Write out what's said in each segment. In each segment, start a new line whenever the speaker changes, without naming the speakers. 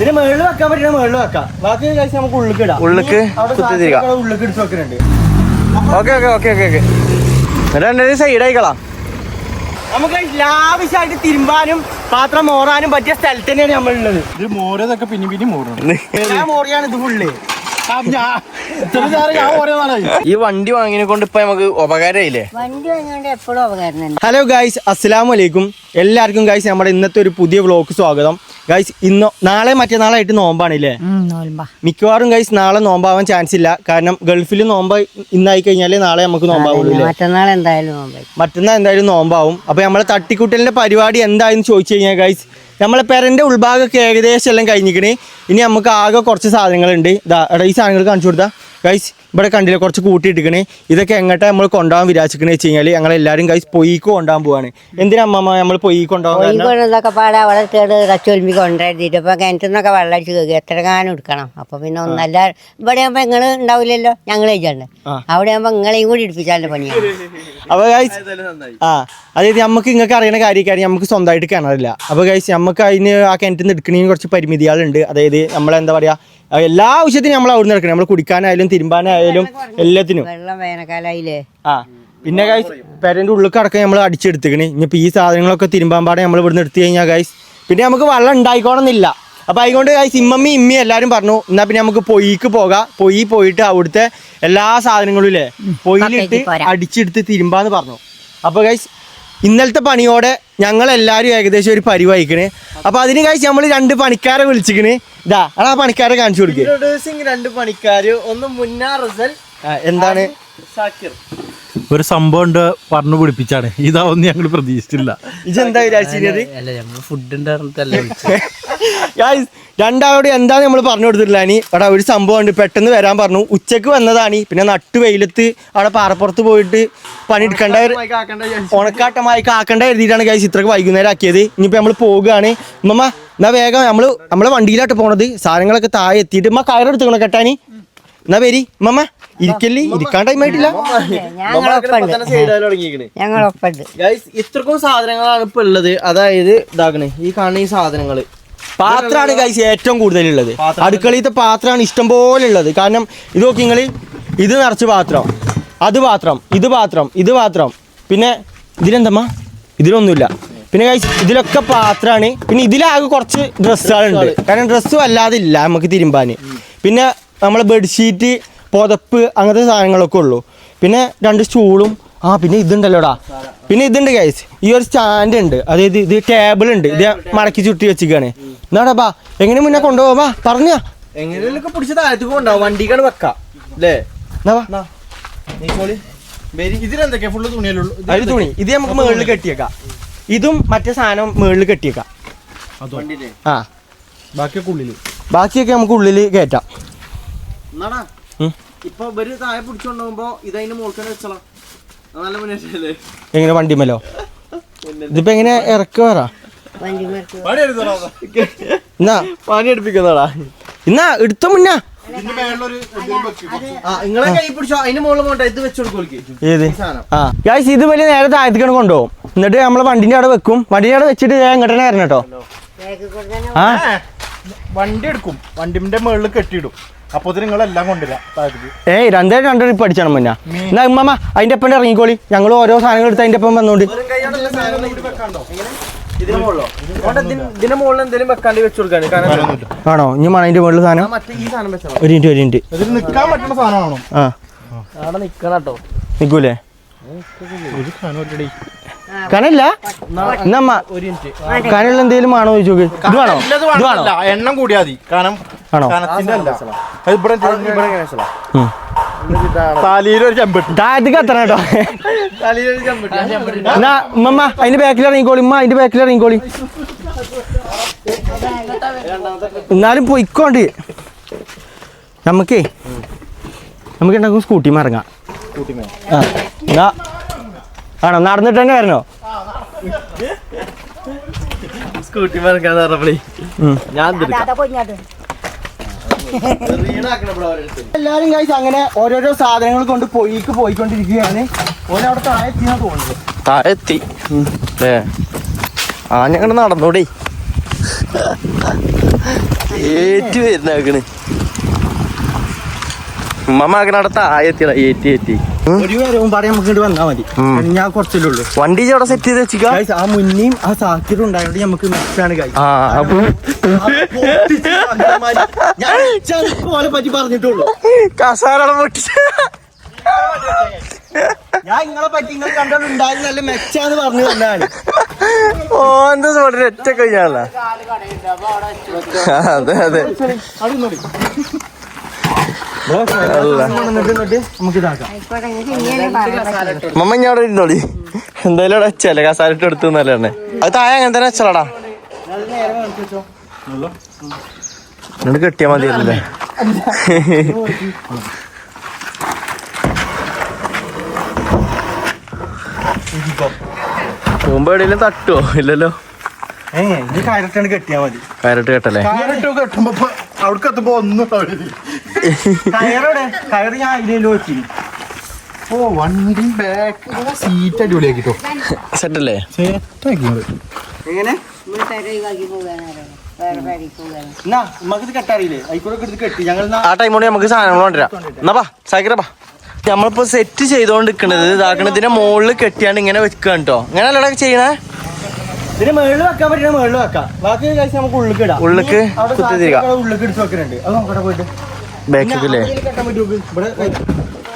ഇതിന് മേളിൽ വെക്കാൻ പറ്റുന്ന മേളിൽ വെക്കാം. ബാക്കി കഴിച്ച് നമുക്ക് ഉള്ളിലേക്ക് ഇടാം. ഉള്ളിലേക്ക് എടുത്ത് വെക്കുന്നുണ്ട്. ഓക്കെ സൈഡ് ആയിക്കളാം. നമുക്ക് ലാവിശായിട്ട് തിരുമ്പാനും പാത്രം മോറാനും പറ്റിയ സ്ഥലത്ത് തന്നെയാണ് നമ്മളുള്ളത്.
ഇത് മോരതൊക്കെ പിന്നെ മോറാണ്.
മോറിയാണ് ഇത് ഫുള്ള്.
ഈ വണ്ടി വാങ്ങിനെ കൊണ്ട് ഇപ്പൊ നമുക്ക് ഉപകാരമായില്ലേ?
വണ്ടി വാങ്ങിയോണ്ട് എപ്പോഴും ഉപകാരം.
ഹലോ ഗൈസ്, അസ്സലാമു അലൈക്കും. എല്ലാവർക്കും ഗൈസ് നമ്മുടെ ഇന്നത്തെ ഒരു പുതിയ വ്ലോഗ് സ്വാഗതം. ഗൈസ് നാളെ മറ്റന്നാളായിട്ട് നോമ്പാണില്ലേ? മിക്കവാറും ഗൈസ് നാളെ നോമ്പാവാൻ ചാൻസ് ഇല്ല. കാരണം ഗൾഫിൽ നോമ്പ് ഇന്നായി കഴിഞ്ഞാല് നാളെ നമുക്ക് നോമ്പാവുള്ളൂ.
മറ്റന്നാൾ
എന്തായാലും നോമ്പാവും. അപ്പൊ നമ്മളെ തട്ടിക്കൂട്ടലിന്റെ പരിപാടി എന്തായെന്ന് ചോദിച്ചു കഴിഞ്ഞാൽ ഗൈസ്, നമ്മളെ പെരന്റെ ഉൾഭാഗമൊക്കെ ഏകദേശം എല്ലാം കഴിഞ്ഞിക്കണേ. ഇനി നമുക്ക് ആകെ കുറച്ച് സാധനങ്ങളുണ്ട്. ഈ സാധനങ്ങൾ കാണിച്ചു കൊടുത്താൽ ഗൈസ്, ഇവിടെ കണ്ടില്ല കുറച്ച് കൂട്ടിയിട്ടിക്കണേ. ഇതൊക്കെ എങ്ങോട്ടാ നമ്മൾ കൊണ്ടുപോകാൻ വിചാരിച്ചിക്കണെന്ന് വെച്ച് കഴിഞ്ഞാൽ ഞങ്ങളെല്ലാവരും ഗൈസ് പൊയ്ക്ക് കൊണ്ടുപോകാൻ പോവാണ്. എന്തിനാ അമ്മ നമ്മൾ പൊയ്ക്ക് കൊണ്ടുപോകാൻ?
പാടാ വളർത്തേട് റച്ചൊരുമി കൊണ്ടുവരുത്തിട്ട് ഇപ്പൊ കിണറ്റിന്നൊക്കെ വെള്ളം അടിച്ച് കയറി എത്ര കാലം എടുക്കണം. അപ്പൊ പിന്നെ ഒന്നല്ല ഇവിടെ ആകുമ്പോ നിങ്ങൾ ഉണ്ടാവില്ലല്ലോ, ഞങ്ങൾ കഴിച്ചാണ്ട്. അവിടെ ആകുമ്പോ നിങ്ങളെയും കൂടി ഇടിപ്പിച്ചാലും പണിയാണ്.
അപ്പൊ ഗൈസ് അതായത് നമുക്ക് ഇങ്ങൾക്ക് അറിയുന്ന കാര്യക്കാരി നമുക്ക് സ്വന്തമായിട്ട് കിണറില്ല. അപ്പൊ ഗൈസ് നമുക്ക് അതിന് ആ കിണറ്റിൽ നിന്ന് എടുക്കണതിന് കുറച്ച് പരിമിതികളുണ്ട്. അതായത് നമ്മളെന്താ പറയാ, എല്ലാ ആവശ്യത്തിനും നമ്മൾ അവിടെ നിന്ന് എടുക്കണം. നമ്മൾ കുടിക്കാനായാലും തിരുമ്പാനായാലും എല്ലാത്തിനും.
വെള്ളം വേനൽക്കാലായില്ലേ.
പിന്നെ ഗൈസ് പെരന്റെ ഉള്ളിൽ അടക്കം നമ്മൾ അടിച്ചെടുത്തിക്കണേ. ഇനിയിപ്പോൾ ഈ സാധനങ്ങളൊക്കെ തിരുമ്പാൻ പാടെ നമ്മൾ ഇവിടുന്ന് എടുത്തു കഴിഞ്ഞാൽ ഗൈസ് പിന്നെ നമുക്ക് വെള്ളം ഉണ്ടായിക്കോണമെന്നില്ല. അപ്പോൾ അതുകൊണ്ട് ഗൈസ് ഇമ്മി എല്ലാവരും പറഞ്ഞു എന്നാൽ പിന്നെ നമുക്ക് പൊയ്ക്ക് പോകാം. പോയിട്ട് അവിടുത്തെ എല്ലാ സാധനങ്ങളും ഇല്ലേ പൊയ്യിലിട്ട് അടിച്ചെടുത്ത് തിരുമ്പാന്ന് പറഞ്ഞു. അപ്പോൾ ഗൈസ് ഇന്നലത്തെ പണിയോടെ ഞങ്ങളെല്ലാവരും ഏകദേശം ഒരു പരിവായിക്കണേ. അപ്പോൾ അതിന് കഴിച്ച് നമ്മൾ 2 പണിക്കാരെ വിളിച്ചിക്കണേ. ഇതാ ആ പണിക്കാരെ കാണിച്ചു കൊടുക്കുക.
2 പണിക്കാര്, ഒന്ന് മുന്നാ റിസൽ,
എന്താണ്
സാക്കിർ.
ഒരു സംഭവം ഉണ്ട് പറഞ്ഞു പിടിപ്പിച്ചാണ്. ഇതാവൊന്നും ഞങ്ങൾ പ്രതീക്ഷിച്ചില്ല.
ഇതെന്താ വിചാരിച്ചത്?
ഫുഡിന്റെ
ഗൈസ് രണ്ടാളോട് എന്താന്ന് നമ്മൾ പറഞ്ഞു കൊടുത്തിട്ടില്ല. ഇനി അവിടെ ഒരു സംഭവം ഉണ്ട്, പെട്ടെന്ന് വരാൻ പറഞ്ഞു. ഉച്ചക്ക് വന്നതാണ്. പിന്നെ നട്ടു വെയിലത്ത് അവിടെ പാറപ്പുറത്ത് പോയിട്ട് പണിയെടുക്കേണ്ട ഉണക്കാട്ടമായി കാക്കേണ്ട എഴുതിയിട്ടാണ് ഗൈസ് ഇത്രക്ക് വൈകുന്നേരം ആക്കിയത്. ഇനിയിപ്പോൾ നമ്മൾ പോകുകയാണ്. ഉമ്മ എന്നാ വേഗം നമ്മളെ വണ്ടിയിലായിട്ട് പോണത്. സാധനങ്ങളൊക്കെ താഴെ എത്തിയിട്ട് ഉമ്മ കയറെടുത്തുക്കണം കെട്ടാനി. എന്നാ വരി മമ്മ, ഇരിക്കല്ലേ, ഇരിക്കാൻ ടൈം ആയിട്ടില്ല.
ഇത്രക്കും സാധനങ്ങളാണ് ഇപ്പൊ ഉള്ളത്. അതായത് ഇതാക്കണേ, ഈ കാണുന്ന ഈ സാധനങ്ങള്
പാത്രമാണ് ഗൈസ് ഏറ്റവും കൂടുതലുള്ളത്. അടുക്കളയിലത്തെ പാത്രമാണ് ഇഷ്ടം പോലെ ഉള്ളത്. കാരണം ഇത് നോക്കി നിങ്ങൾ, ഇത് നിറച്ച് പാത്രം, അത് പാത്രം, ഇത് പാത്രം, പിന്നെ ഇതിലെന്തമ്മ ഇതിലൊന്നുമില്ല. പിന്നെ ഗൈസ് ഇതിലൊക്കെ പാത്രമാണ്. പിന്നെ ഇതിലാകെ കുറച്ച് ഡ്രസ്സുകളുണ്ട്. കാരണം ഡ്രസ്സ് വല്ലാതെ ഇല്ല നമുക്ക് തിരുമ്പാൻ. പിന്നെ നമ്മളെ ബെഡ്ഷീറ്റ്, പുതപ്പ്, അങ്ങനത്തെ സാധനങ്ങളൊക്കെ ഉള്ളൂ. പിന്നെ 2 സ്റ്റൂളും പിന്നെ ഇതുണ്ടല്ലോടാ. പിന്നെ ഇതുണ്ട് ഗൈസ്, ഈ ഒരു സ്റ്റാൻഡ് ഉണ്ട്. അതായത് ഇത് ടേബിൾ ഉണ്ട്. ഇത് മടക്കി ചുട്ടി വെച്ചിക്കാണ്. എന്നാടാ ബാ, എങ്ങനെ മുന്നേ കൊണ്ടുപോവാ പറഞ്ഞാ
എങ്ങനെയൊക്കെ പിടിച്ച താഴത്തേക്ക് കൊണ്ടാവും. വണ്ടിക്കാണ് വെക്കാം അല്ലേ? ഇതിലെന്തൊക്കെയാ ഫുള്ള് തുണിയല്ലുള്ളൂ.
അതിൽ തുണി ഇത് നമുക്ക് മുകളിൽ കെട്ടിയേക്കാം. ഇതും മറ്റേ സാധനം മുകളിൽ കെട്ടിയേക്കാം. ബാക്കിയൊക്കെ നമുക്ക് ഉള്ളിൽ കയറ്റാം.
ഇപ്പൊ ഇവര് താഴെ പിടിച്ചോണ്ടുമ്പോ ഇതതിന്റെ മുകളിൽ വെച്ചോളാം. നല്ല മുന്നേറ്റല്ലേ
എങ്ങനെ വണ്ടിമല്ലോ? ഇതിപ്പോ എങ്ങനെ ഇറക്കി വരാ? എന്നാ
പണി എടുപ്പിക്കുന്നതാടാ.
എന്നാ എടുത്ത മുന്നാ
നിങ്ങളെ കൈ പിടിച്ചോ, അതിന്റെ മുകളിൽ പോട്ടെ. ഇത് വെച്ചോടുക്കും.
ഏത് ഗൈസ് ഇത് വലിയ നേരെ താഴത്തേക്കാണ് കൊണ്ടുപോകും. എന്നിട്ട് നമ്മളെ വണ്ടിന്റെ അവിടെ വെക്കും. വണ്ടിന്റെ അവിടെ വെച്ചിട്ട് ഇങ്ങോട്ട് തന്നെ വരണം കേട്ടോ.
വണ്ടി എടുക്കും, വണ്ടിന്റെ മുകളിൽ കെട്ടിയിടും. അപ്പൊ നിങ്ങളെല്ലാം കൊണ്ടില്ല.
2 ട്രിപ്പ് അടിച്ചാണ് മുന്നേ. എന്നാ ഉമ്മ അതിന്റെ ഒപ്പം ഇറങ്ങിക്കോളി. ഞങ്ങൾ ഓരോ സാധനങ്ങൾ എടുത്ത് അതിന്റെ ഒപ്പം വന്നോണ്ട്. ആണോ ഇനി മണ അതിന്റെ മുകളിൽ സാധനം? ഒരു മിനിറ്റ്
നിൽക്കാൻ പറ്റുന്ന സാധനമാണോ?
നിക്കണോ?
നിക്കൂലേ? കനല്ല എന്നമ്മ കനുള്ള എന്തെങ്കിലും ആണോ ചോദിച്ചു. ഇത് വേണോ? ഇത് വേണോ?
എണ്ണം കൂടിയാ മതി. കാരണം
ആണോ താഴത്തേക്ക് എത്തണം കേട്ടോ. എന്നാ ഉമ്മ അതിന്റെ ബാക്കിൽ ഇറങ്ങിക്കോളി. ഉമ്മ അതിന്റെ ബാക്കിൽ ഇറങ്ങിക്കോളി. എന്നാലും പൊയ്ക്കോണ്ട് നമുക്ക് ഉണ്ടാക്കും. സ്കൂട്ടി ഇറങ്ങാം. എന്നാ ആണോ നടന്നിട്ട് തന്നെ വരണോ?
സ്കൂട്ടി മറക്കാൻ ഞാൻ
എല്ലാരും കഴിച്ച് അങ്ങനെ ഓരോരോ സാധനങ്ങൾ കൊണ്ട് പോയിക്കൊണ്ടിരിക്കുകയാണ്. ഓരവിടെ താഴെ എത്തിയാ തോന്നുന്നത്.
താഴെത്തി ഞങ്ങൾ നടന്നോടേ.
ഏറ്റ് വരുന്നാക്കണ് ഉമ്മ ആക്കണ ആയെത്തിയടാ ഏറ്റി
ഒരു വരവും പറയാൻ നമുക്ക് ഇങ്ങോട്ട് വന്നാൽ മതി. ഞാൻ കുറച്ചല്ലേ ഉള്ളൂ.
വണ്ടി അവിടെ സെറ്റ് ചെയ്ത് വെച്ചിക്കാ.
ആ മുന്നേയും ആ സാധ്യത ഉണ്ടായോണ്ട് നമുക്ക് മെച്ചാണ് പോലെ പറ്റി പറഞ്ഞിട്ടുള്ളൂ.
കസാര പൊട്ടിച്ച
ഞാൻ നിങ്ങളെ പറ്റി നിങ്ങൾ കണ്ടിട്ടുണ്ടായിരുന്നു നല്ല മെച്ചാന്ന് പറഞ്ഞു തന്നാണ്.
ഓ എന്താ വളരെ ഒറ്റ കഴിഞ്ഞാണല്ലോ. അതെ അതെ
നമുക്ക് ഇതാക്കാം.
മമ്മ ഞാൻ അവിടെ ഇരുന്നോളി. എന്തായാലും അവിടെ വെച്ചല്ലേ കസാലിട്ട് എടുത്തു നല്ലേ. അത് താഴെ അങ്ങനെ തന്നെ വെച്ചലാടാ. എന്നോട് കെട്ടിയാ മതിയല്ലേ. പോകുമ്പോ എവിടെയെങ്കിലും തട്ടുവോ? ഇല്ലല്ലോ.
ഈ കയറിട്ടാണ് കെട്ടിയാ മതി.
കയറിട്ട് കെട്ടല്ലേ.
കെട്ടുമ്പോ അവിടെ എത്തുമ്പോ ഒന്നും കയറോടെ കയറ് ഞാൻ അതിലോ വെച്ചു. ഓ വണ്ടി ബാക്ക് സീറ്റ് അടിപൊളിയാക്കിട്ടോ.
സെറ്റല്ലേ?
എങ്ങനെ എന്നാ നമുക്ക് കെട്ടറിയില്ലേ? ആയിക്കോട്ടെ എടുത്ത് കെട്ടി ഞങ്ങൾ
ആ ടൈമോട് നമുക്ക് സാധനങ്ങൾ കൊണ്ടുവരാം. എന്നാ സൈക്കിളപ്പാ. നമ്മളിപ്പോ സെറ്റ് ചെയ്തോണ്ട് നിക്കണത് ഇതാക്കണതിന്റെ മുകളിൽ കെട്ടിയാണ്ട് ഇങ്ങനെ വെക്കാണ് കേട്ടോ. ഇങ്ങനെ അല്ലടാ ചെയ്യണേ.
ഇതിന് മേളിൽ വെക്കാൻ പറ്റുന്ന മേളിൽ വെക്കാം. ബാക്കി കഴിച്ച് നമുക്ക് ഉള്ളിലേക്ക് ഇടാം.
ഉള്ളിലേക്ക്
ഉള്ളിലേക്ക് എടുത്ത് വെക്കുന്നുണ്ട്. അത് നോക്കട്ടെ പോയിട്ട്
ബാക്കില്ലേ
കെട്ടാൻ പറ്റുമോ? ഇവിടെ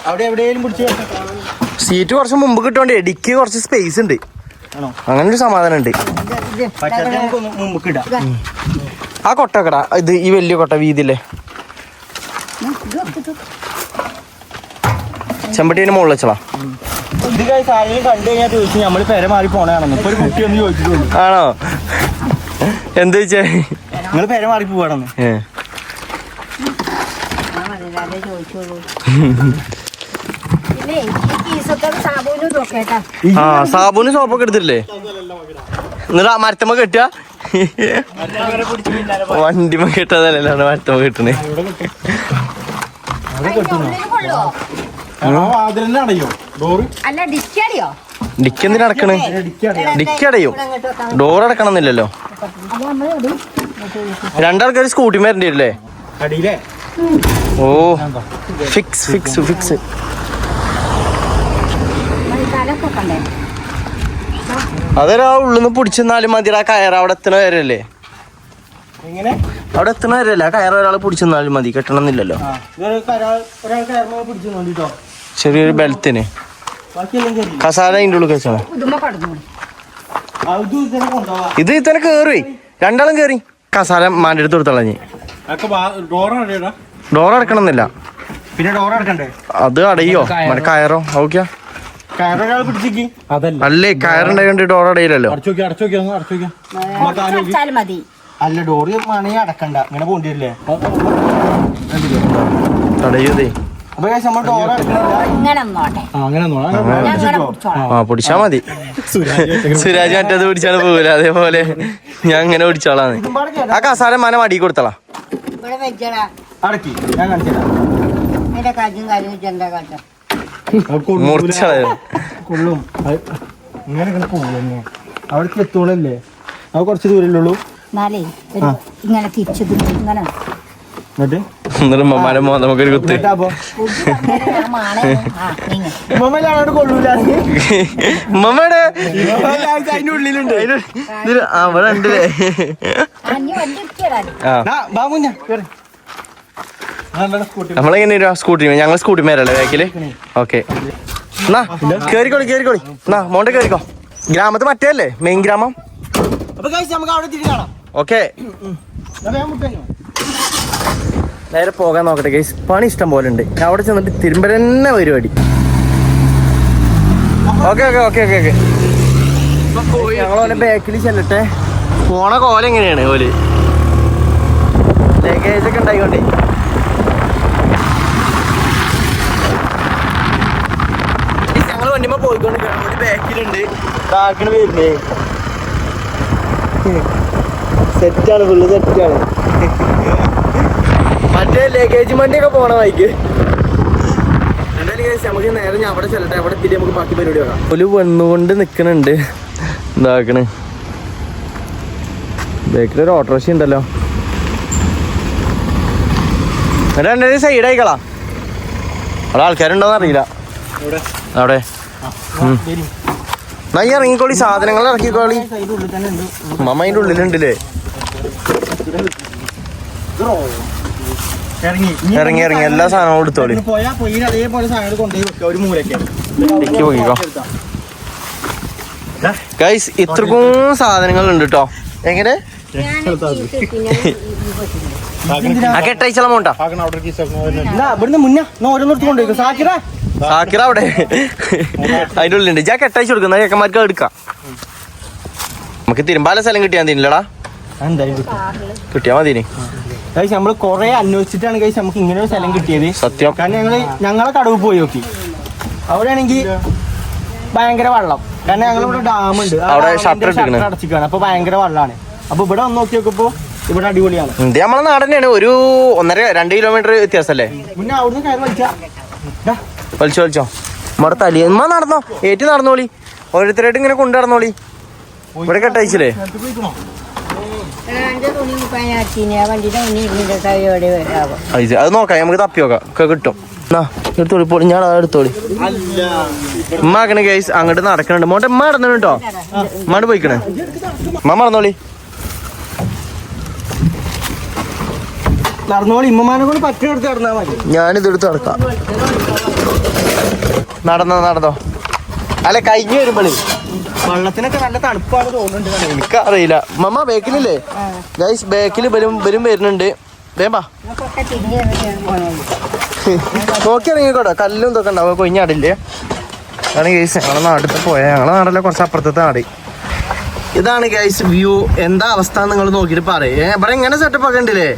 അവിടെ എവിടെയെങ്കിലും പിടിച്ച്
സീറ്റ് കുറച്ച് മുമ്പ് കിട്ടോണ്ടേ ഡിക്കി കുറച്ച് സ്പേസ് ഉണ്ട്. അങ്ങനെ ഒരു സമാധാനം ഉണ്ട്.
മുമ്പ് ഇടാം.
ആ കൊട്ട കട ഇത് ഈ വലിയ കൊട്ട വീതിയില്ലേ ചെമ്പട്ടീന്റെ മുകളിൽ വെച്ചടാ.
ഇത് കാര്യം കണ്ടു കഴിഞ്ഞാൽ ചോദിച്ചു നമ്മള് പെര മാറി പോണാണെന്ന്. ഇപ്പൊ ഒരു കുട്ടി ഒന്ന് ചോദിച്ചിട്ടുള്ളൂ.
ആണോ? എന്താ ചോദിച്ചേ?
നിങ്ങള് പെര മാറി പോവാണെന്ന്.
ആ സാബുന് സോപ്പൊക്കെ എടുത്തില്ലേ? എന്നിട്ട് ആ മരത്തമ്മ കെട്ടുക. വണ്ടിമ കെട്ടാതല്ലാണ് മരത്തമ്മ കെട്ടണേ. ഡിക്കി എന്തിനാ അടക്കണേ? ഡിക്കി അടയോ? ഡോർ അടക്കണമെന്നില്ലല്ലോ. രണ്ടാൾക്കാർ സ്കൂട്ടി വരേണ്ടി വരില്ലേ? ഓ ഫിക്സ് ഫിക്സ് ഫിക്സ്. അതൊരാ ഉള്ളിന്ന് പിടിച്ചെന്നാലും മതി. ആ കയറ് അവിടെ എത്തണ വരല്ലേ? അവിടെ എത്തണ വരല്ലേ? ആ കയറ് ഒരാൾ പിടിച്ചെന്നാലും മതി. കെട്ടണമെന്നില്ലല്ലോ. ചെറിയൊരു ബെൽത്തിന് കസാല അതിൻ്റെ ഉള്ളിൽ വെച്ചാണ്. ഇത് ഇത്തന്നെ കേറി രണ്ടാളും കേറി കസാല മാൻ്റെ അടുത്ത് കൊടുത്തളഞ്ഞ്. ഡോർ അടക്കണമെന്നില്ല.
പിന്നെ ഡോർ അടക്കണ്ടേ?
അത് അടയോ മറ്റേ കയറോ? ഓക്കെയാ അല്ലേ? കയറുണ്ടായോണ്ട് ഡോർ അടയില്ലല്ലോ.
അല്ല ഡോറ് മണി അടക്കണ്ട. ഇങ്ങനെ പോണ്ടില്ലേ?
തടയൂതേ. ആ പിടിച്ചാ മതി. സുരാജ് മറ്റേത് പിടിച്ചാണ് പോകില്ല. അതേപോലെ ഞാൻ ഇങ്ങനെ പിടിച്ചാളാന്ന്. ആ കസാല മന മടി കൊടുത്തളാ.
കൊള്ളും ഇങ്ങനെ കൊള്ളും. അവിടേക്ക് എത്തോളല്ലേ? അത് കുറച്ച് ദൂരല്ലുള്ളൂ.
ഇങ്ങനെ തിരിച്ചു ഇങ്ങനെ
നമുക്കൊരു കുത്ത് ഉമ്മമ്മയുടെ
അതിന്റെ ഉള്ളിലുണ്ട്.
അവിടെ ഉണ്ടല്ലേ? നമ്മളെങ്ങനെ സ്കൂട്ടി? ഞങ്ങൾ സ്കൂട്ടി മേലല്ലേ ബാക്കില്? ഓക്കെ എന്നാ കേറിക്കോളി കേറിക്കോളി. എന്നാ മോണ്ടെ കേറിക്കോ. ഗ്രാമത്ത് മറ്റേ അല്ലേ മെയിൻ ഗ്രാമം? ഓക്കെ നേരെ പോകാൻ നോക്കട്ടെ ഗൈസ്. പണി ഇഷ്ടം പോലെ ഉണ്ട്. അവിടെ ചെന്നിട്ട് തിരുമ്പ തന്നെ പരിപാടി. Okay okay okay okay okay ഞങ്ങളോലെ ബാക്കിൽ ചെല്ലട്ടെ. പോണ കോല എങ്ങനെയാണ്? ഓല് ലഗേജ് ഒക്കെ ഉണ്ടായിക്കൊണ്ടേ ഞങ്ങൾ വണ്ടിമ്മ പോയിക്കൊണ്ട് ബാക്കിലുണ്ട്. കാക്കിന് വരുന്നേ സെറ്റാണ്. ഫുള്ള് സെറ്റാണ്. മറ്റേ ലഗേജ് വണ്ടിയൊക്കെ പോണ ബൈക്ക്. എന്തായാലും നമുക്ക് നേരെ ഞാൻ അവിടെ ചെല്ലട്ടെ. അവിടെ എത്തിയിട്ട് നമുക്ക് ബാക്കി പരിപാടി നോക്കാം. ഒരു വന്നുകൊണ്ട് നിക്കണുണ്ട്. ഇതാക്കണ് ബേക്കിലൊരു ഓട്ടോറിക്ഷ ഉണ്ടല്ലോ. രണ്ടു സൈഡ് ആയിക്കളാ. അവിടെ ആൾക്കാരുണ്ടോന്ന് അറിയില്ല. അവിടെ നയ്യ ഇറങ്ങിക്കോളി, സാധനങ്ങൾ ഇറക്കിക്കോളി. മമ്മ അതിന്റെ ഉള്ളിലുണ്ടല്ലേ. ഇറങ്ങി എല്ലാ സാധനവും എടുത്തോളി. പോയിക്കോ ഗൈസ്. ഇത്രക്കും സാധനങ്ങൾ ഉണ്ട് കേട്ടോ. എങ്ങനെ കെട്ടയച്ചാൽ പോണ്ടാ ഇവിടുന്ന് മുന്നേ ഓരോന്നിടത്ത് കൊണ്ടുപോയി. സാക്കിറ അവിടെ അതിൻ്റെ ഉള്ളിലുണ്ട്. ഞാൻ കെട്ടയച്ചു കൊടുക്കുന്ന ചെക്കന്മാർക്ക് എടുക്കാം. നമുക്ക് തിരുമ്പാല സ്ഥലം കിട്ടിയാൽ തിന്നില്ലടാ. കിട്ടിയാ മതി. ഗൈസ് നമ്മൾ കൊറേ അന്വേഷിച്ചിട്ടാണ് ഗൈസ് നമുക്ക് ഇങ്ങനെ ഒരു സ്ഥലം കിട്ടിയത്. സത്യം. കാരണം ഞങ്ങളെ കടവ് പോയി നോക്കി. അവിടെ ആണെങ്കിൽ ഭയങ്കര വെള്ളം. കാരണം ഞങ്ങളിവിടെ ഡാമുണ്ട്, അവിടെ ഷട്ടർ അടച്ചിക്കാണ്. അപ്പൊ ഭയങ്കര വെള്ളമാണ്. അപ്പൊ ഇവിടെ ഒന്ന് നോക്കി നോക്കുമ്പോ ഇവിടെ അടിപൊളിയാണ്. ഇത് നമ്മളെ നാട് തന്നെയാണ്. ഒരു 1.5-2 കിലോമീറ്റർ വ്യത്യാസല്ലേ. മുന്നേ അവിടുന്ന് കയറി വലിച്ചോ നമ്മുടെ തലിയമ്മ നടന്നോ, ഏറ്റി നടന്നോളി. ഓരോരുത്തരായിട്ട് ഇങ്ങനെ കൊണ്ടു നടന്നോളി. ഇവിടെ കെട്ടയച്ചില്ലേ. അത് നോക്കാം, നമുക്ക് തപ്പി നോക്കാം. ഒക്കെ കിട്ടും. എടുത്തോളി പോളി, ഞാൻ എടുത്തോളി. ഉമ്മ ആക്കണേ ഗൈസ്. അങ്ങോട്ട് നടക്കണുണ്ട്. മോട്ടെ ഉമ്മ നടന്നു കേട്ടോ. ഉമ്മാണ്ട് പോയിക്കണേ. ഉമ്മ നടന്നോളി. നടന്നോളി. ഇമ്മമാനെ കൊണ്ട് പറ്റിയെടുത്ത് നടന്നാ മതി. ഞാനിതെടുത്ത് നടക്കാം. നടന്നോ. അല്ല കഴിഞ്ഞ് വരുമ്പോളേ വെള്ളത്തിനൊക്കെ നല്ല തണുപ്പാണ് തോന്നുന്നുണ്ട്. എനിക്കറിയില്ല. മമ്മ ബേക്കിലില്ലേ ഗൈസ്? ബേക്കിൽ വരും വരുന്നുണ്ട്. വേമ്പാ നോക്കി ഇറങ്ങിക്കോട്ടെ. കല്ലും ഇതൊക്കെ ഉണ്ടാവും, കൊഞ്ഞാടില്ലേ. അതാണ് ഗൈസ് ഞങ്ങളെ നാട്ടിൽ പോയാൽ. ഞങ്ങളെ നാടല്ലേ കുറച്ച് അപ്പുറത്തെ നാട്. ഇതാണ് ഗൈസ് വ്യൂ. എന്താ അവസ്ഥ നിങ്ങൾ നോക്കിയിട്ട് പറയേ. ഇവിടെ എങ്ങനെ സെറ്റപ്പ് ഒക്കെ ഉണ്ടല്ലേ.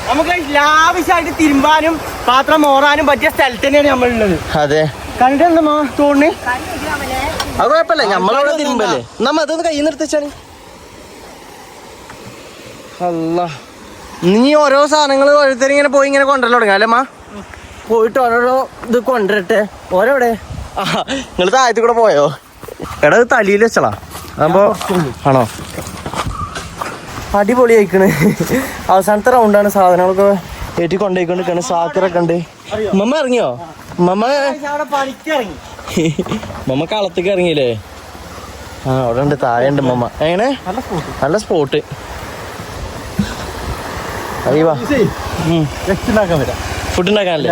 നമുക്ക് ലാവിശായിട്ട് തിരുമ്പാനും പാത്രം മോറാനും പറ്റിയ സ്ഥലത്ത് തന്നെയാണ് നമ്മളുള്ളത്. അതെ, കണ്ടിട്ടുണ്ടോ തോന്നി? അത് കുഴപ്പമില്ല, നമ്മളവിടെ തിരുമ്പല്ലേ. നമ്മ അതൊന്ന് കയ്യിൽ നിന്ന് എടുത്തുവെച്ചാണ്. അല്ല, നീ ഓരോ സാധനങ്ങൾ ഓരോരുത്തർ ഇങ്ങനെ പോയി ഇങ്ങനെ കൊണ്ടുവരൽ തുടങ്ങാം അല്ലേ. പോയിട്ട് ഓരോരോ ഇത് കൊണ്ടുവരട്ടെ. ഓരോടെ നിങ്ങൾ താഴത്തിൽ കൂടെ പോയോ? എടാ ഇത് തലയിൽ വെച്ചളാ. അതാകുമ്പോ ആണോ അടിപൊളി ആയിക്കണ്. അവസാനത്തെ റൗണ്ടാണ്. സാധനങ്ങളൊക്കെ ഏറ്റി കൊണ്ടുപോയിക്കൊണ്ടിരിക്കണ്. സാക്കറൊക്കെ ഉണ്ട്. മമ്മ ഇറങ്ങിയോ? മമ്മ കളത്തേക്ക് ഇറങ്ങിയില്ലേ? അവിടെ ഉണ്ട്, താഴെ ഉണ്ട് മമ്മ. എങ്ങനെ നല്ല സ്പോട്ട്. ഫുഡ് ഉണ്ടാക്കാനല്ലേ?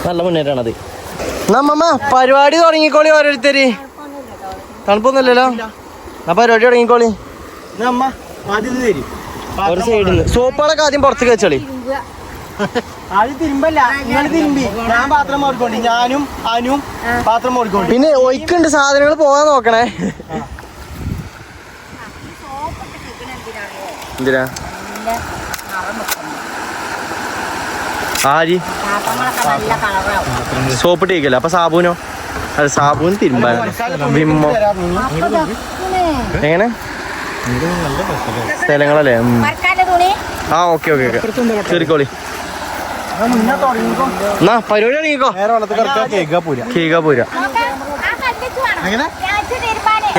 നല്ല മുന്നേറ്റാണത്. നമ്മ പരിപാടി തുടങ്ങിക്കോളി ഓരോരുത്തര്. തണുപ്പൊന്നുമില്ലല്ലോ. ആ പരിപാടി തുടങ്ങിക്കോളി. ഒരു സൈഡിൽ സോപ്പുകളൊക്കെ ആദ്യം പുറത്തേക്ക് വെച്ചോളി. ഞാനും അനുവും പാത്രം ഓടിക്കോണ്ടി. പിന്നെ ഒയ്ക്കുണ്ട്, സാധനങ്ങൾ പോകാൻ നോക്കണേ. എന്തിനാ? ആരി സോപ്പ് ടീക്കല്ലേ. അപ്പൊ സാബൂനോ? അത് സാബൂന് തിരുമ്പാൻ. വിമ്മോ? എങ്ങനെ സ്ഥലങ്ങളല്ലേ? ആ ഓക്കെ കേറിക്കോളി. എന്നാ പരിപാടി തുടങ്ങിക്കോ. കേൾക്കാ.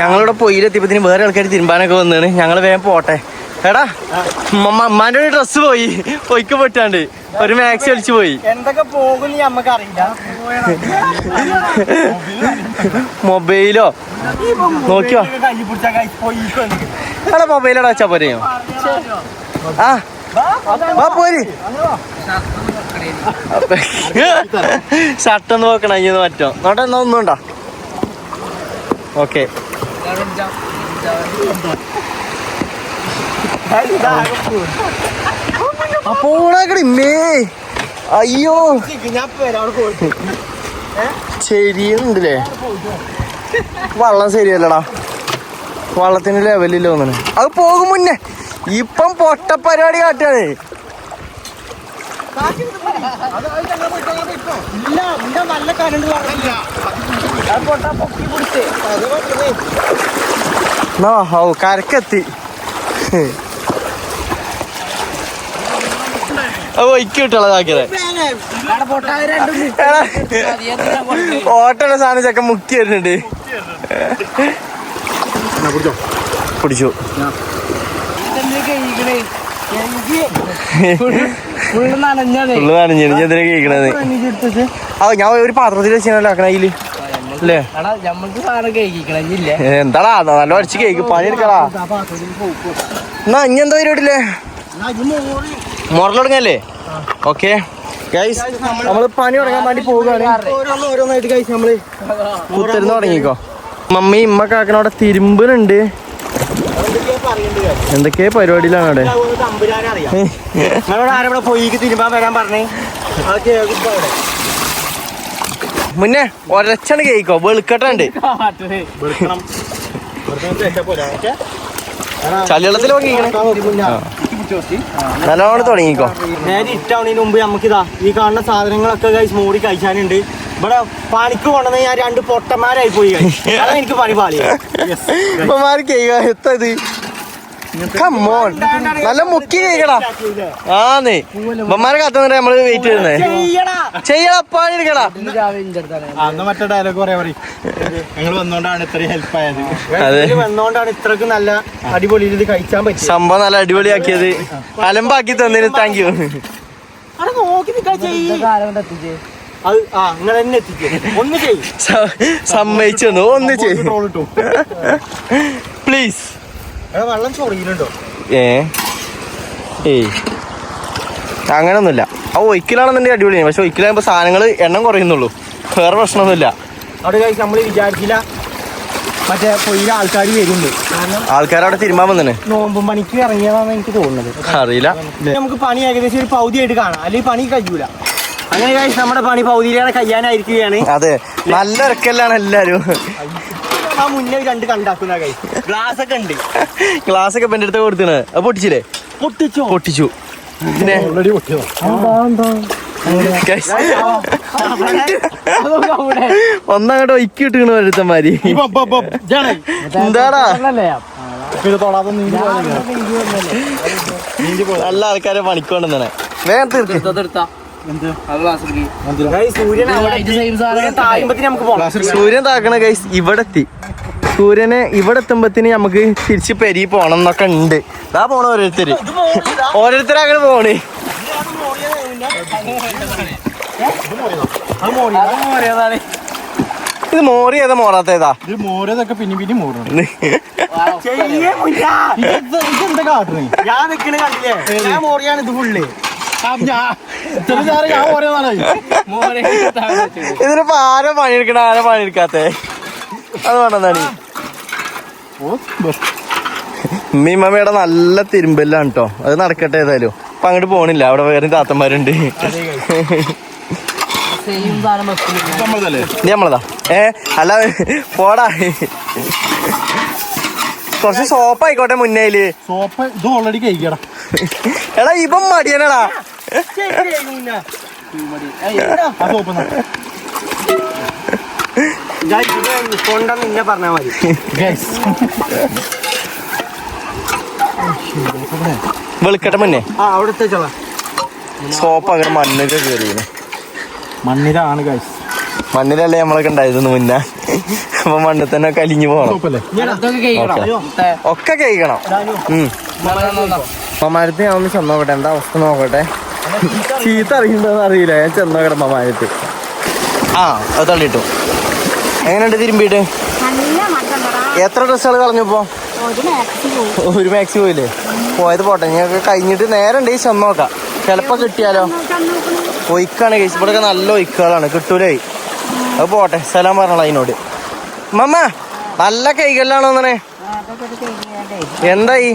ഞങ്ങളിവിടെ പൊയിലെത്തിയപ്പത്തിന് വേറെ ആൾക്കാർ തിരുമ്പാനൊക്കെ വന്നാണ്. ഞങ്ങൾ വേഗം പോട്ടെ. എടാ അമ്മാന്റെ ഒരു ഡ്രസ്സ് പോയി, പൊയ്ക്ക് പൊട്ടാണ്ട് ഒരു മാക്സി അടിച്ചു പോയി. എന്തൊക്കെ പോകും നമ്മക്കറിയില്ല. മൊബൈലോ നോക്കിയോ? എടാ മൊബൈലോടെ വെച്ചാ പോരെയോ? ആ പോര്. ഷർട്ടൊന്ന് നോക്കണം. ഇനി പറ്റോ നോട്ടെ? എന്നാ ഒന്നുണ്ടോ? ഓക്കെ. അപ്പോണേ അയ്യോ ശരിയുണ്ടല്ലേ. വള്ളം ശരിയല്ലടാ, വള്ളത്തിന് ലെവലില്ല തോന്നണേ. അത് പോകും മുന്നേ. ഇപ്പം പൊട്ട പരിപാടി കാട്ടാണ്. കരക്കെത്തി. ഒയ്ക്ക് കിട്ടുള്ളതാക്കിയത്. ഓട്ടമുള്ള സാധനം ചക്ക മുക്കി വരുന്നുണ്ട്. പിടിച്ചു. ഫുള്ള് നനഞ്ഞാണ്
ഫുള്ള് നനഞ്ഞു എന്തിനാ കേൾക്കണത്? ആ ഞാൻ ഒരു പാത്രത്തിൽ വെച്ചാൽ ആക്കണ അതില് അല്ലേ? എന്താടാ നല്ല അടിച്ച് കേക്ക് പണി എടുക്കടാ. എന്നാ ഇനി എന്താ പരിപാടില്ലേ? മോറൽ തുടങ്ങല്ലേ? ഓക്കെ ഗൈസ്, നമ്മള് പണി തുടങ്ങാൻ വേണ്ടി പോവുകയാണ്. ഓരോന്നായിട്ട് ഗൈസ് നമ്മള് കുത്തിരുന്ന് തുടങ്ങിക്കോ. മമ്മി ഇമ്മക്ക് ആക്കണ അവിടെ തിരുമ്പനുണ്ട്. എന്തൊക്കെ പരിപാടിയിലാണ് അവിടെ. മുന്നേ ഒരച്ചാണ് കേക്കോ വെളുക്കട്ടുണ്ട്. ചളിവെള്ളത്തിൽ നല്ലോണം തുടങ്ങിക്കോ.
നേരെ ഇട്ടാവണതിന് മുമ്പ് നമുക്കിതാ ഈ കാണുന്ന സാധനങ്ങളൊക്കെ ഗൈസ് മോടി കഴിച്ചാനുണ്ട്. ഇവിടെ പണിക്ക് കൊണ്ടുവന്ന് ഞാൻ 2 പൊട്ടന്മാരായി പോയി. അതാണ് എനിക്ക് പണി പാളി.
എത്തത് നല്ല മുക്കി കേക്കടാ. ആന്നേ ഇമ്മമാരെ കത്തുന്നിട്ട് നമ്മള് വെയിറ്റ് ചെയ്യുന്നേ. ചെയ്യടാ പണി എടുക്കടാ.
മറ്റേ ഡയലോഗ് പറയാ ഞങ്ങൾ വന്നോണ്ടാണ് ഇത്രയും ഹെൽപ്പ് ആയത്.
വന്നോണ്ടാണ് ഇത്രക്ക് നല്ല അടിപൊളി ഇത് കഴിച്ചാൻ പറ്റും.
സംഭവം നല്ല അടിപൊളിയാക്കിയത്, അലമ്പാക്കി തന്നതിന് താങ്ക് യു.
നിങ്ങൾ എന്നെ എത്തിക്കേ. ഒന്ന് ചെയ്യും
സമ്മതിച്ചു തന്നു. ഒന്ന് ചെയ്യും പ്ലീസ്.
വെള്ളം ചൊറിയിലുണ്ടോ?
ഏയ് അങ്ങനൊന്നുമില്ല. ആ ഒരിക്കലാണെന്നുണ്ടെങ്കിൽ അടിപൊളിയാണ്. പക്ഷെ ഒരിക്കലാകുമ്പോ സാധനങ്ങൾ എണ്ണം കുറയുന്നുള്ളൂ, വേറെ പ്രശ്നമൊന്നുമില്ല.
അവിടെ കഴിച്ച് നമ്മൾ വിചാരിച്ചില്ല മറ്റേ പൊയ്യില ആൾക്കാർ വരുന്നുണ്ട്. കാരണം
ആൾക്കാരവിടെ തിരുമ്പാൻ വന്നെ
നോമ്പും പണിക്ക് ഇറങ്ങിയതാണെന്ന് എനിക്ക് തോന്നുന്നത്.
അറിയില്ല.
നമുക്ക് പണി ഏകദേശം ഒരു പകുതിയായിട്ട് കാണാം, അല്ലെങ്കിൽ പണി കഴിയൂല. അങ്ങനെ കഴിച്ച് നമ്മുടെ പണി പകുതിയിലാണ് കഴിയാനായിരിക്കുകയാണ്.
അതെ, നല്ല ഇറക്കല്ലാണ് എല്ലാരും.
ആ മുന്നേ 2 കണ്ടാക്കുന്ന കൈ ഗ്ലാസ് ഒക്കെ ഉണ്ട്.
ഗ്ലാസ് ഒക്കെ എന്റെ അടുത്ത് കൊടുത്തത് അത് പൊട്ടിച്ചില്ലേ? പൊട്ടിച്ചു. പിന്നെ ഒന്നങ്ങോട്ട് ഒയ്ക്കി ഇട്ടിക്കണ ഒരുത്തന്മാര്. എന്താടാ നല്ല ആൾക്കാരെ പണിക്കൊണ്ടെന്നാണ്. വേഗം തീർത്ത സൂര്യൻ താക്കണ ഗൈസ്. ഇവിടെ എത്തി. സൂര്യനെ ഇവിടെ എത്തുമ്പത്തിന് നമുക്ക് തിരിച്ച് പെരി പോണം എന്നൊക്കെ ഉണ്ട്. ഇതാ പോണ ഓരോരുത്തരങ്ങനെ പോണേ. ഇത് മോറി ഏതാ മോറാത്തേതാ?
ഇത് മോരതൊക്കെ പിന്നെ മോറും.
ഇതിനിപ്പോ ആരോ പണിയെടുക്കണ ആരോ പണിയെടുക്കാത്തേ? അത് വേണമെന്നാണ്. ഉമ്മയുടെ നല്ല തിരുമ്പല്ലാണ് കേട്ടോ. അത് നടക്കട്ടെ ഏതായാലും. അപ്പൊ അങ്ങോട്ട് പോണില്ല, അവിടെ വേറെ താത്തന്മാരുണ്ട്. നമ്മളതാ അല്ല പോടാ. കുറച്ച് സോപ്പ് ആയിക്കോട്ടെ മുന്നേല്.
സോപ്പ് ഇത് ഓൾറെഡി കഴിക്കടാ.
എടാ ഇപ്പം മടിയനടാ.
കൊണ്ടെന്ന് പറഞ്ഞാ മതി.
വെളുക്കട്ടെ മുന്നേ.
അവിടുത്തെ
സോപ്പ് അങ്ങനെ മണ്ണൊക്കെ കയറിയാണ്.
മണ്ണിലാണ് ഗൈസ്.
മണ്ണിലല്ലേ നമ്മളൊക്കെ ഉണ്ടായിരുന്നു മുന്നേ. അപ്പൊ മണ്ണിൽ തന്നെ കലിഞ്ഞു പോകണം. ഒക്കെ കഴിക്കണം. അമ്മമാരത്ത് ഞാൻ ഒന്ന് ചെന്നോക്കട്ടെ, എന്താ അവസ്ഥ നോക്കട്ടെ. ചീത്ത അറിയണ്ടെന്ന് അറിയില്ല. ഞാൻ ചെന്നോക്കട്ടെ അമ്മമാരത്ത്. അത് തള്ളിട്ടു. എങ്ങനെയുണ്ട് തിരുമ്പിട്ട്? എത്ര ഡ്രസ്സുകൾ കളഞ്ഞപ്പോ? ഒരു മാക്സി പോയില്ലേ? പോയത് പോട്ടെ, ഞങ്ങൾക്ക് കഴിഞ്ഞിട്ട് നേരെ ഉണ്ടെങ്കിൽ ചെന്നോക്കാം. ചിലപ്പോ കിട്ടിയാലോ. ഒയ്ക്കാണ് കഴിച്ചു. ഇവിടെ നല്ല ഒയ്ക്കുകളാണ്, കിട്ടൂലേ. അത് പോട്ടെ, സ്ഥലം പറഞ്ഞോളാം അതിനോട്. മമ്മ നല്ല കൈകളിലാണോ തന്നെ? എന്തായി?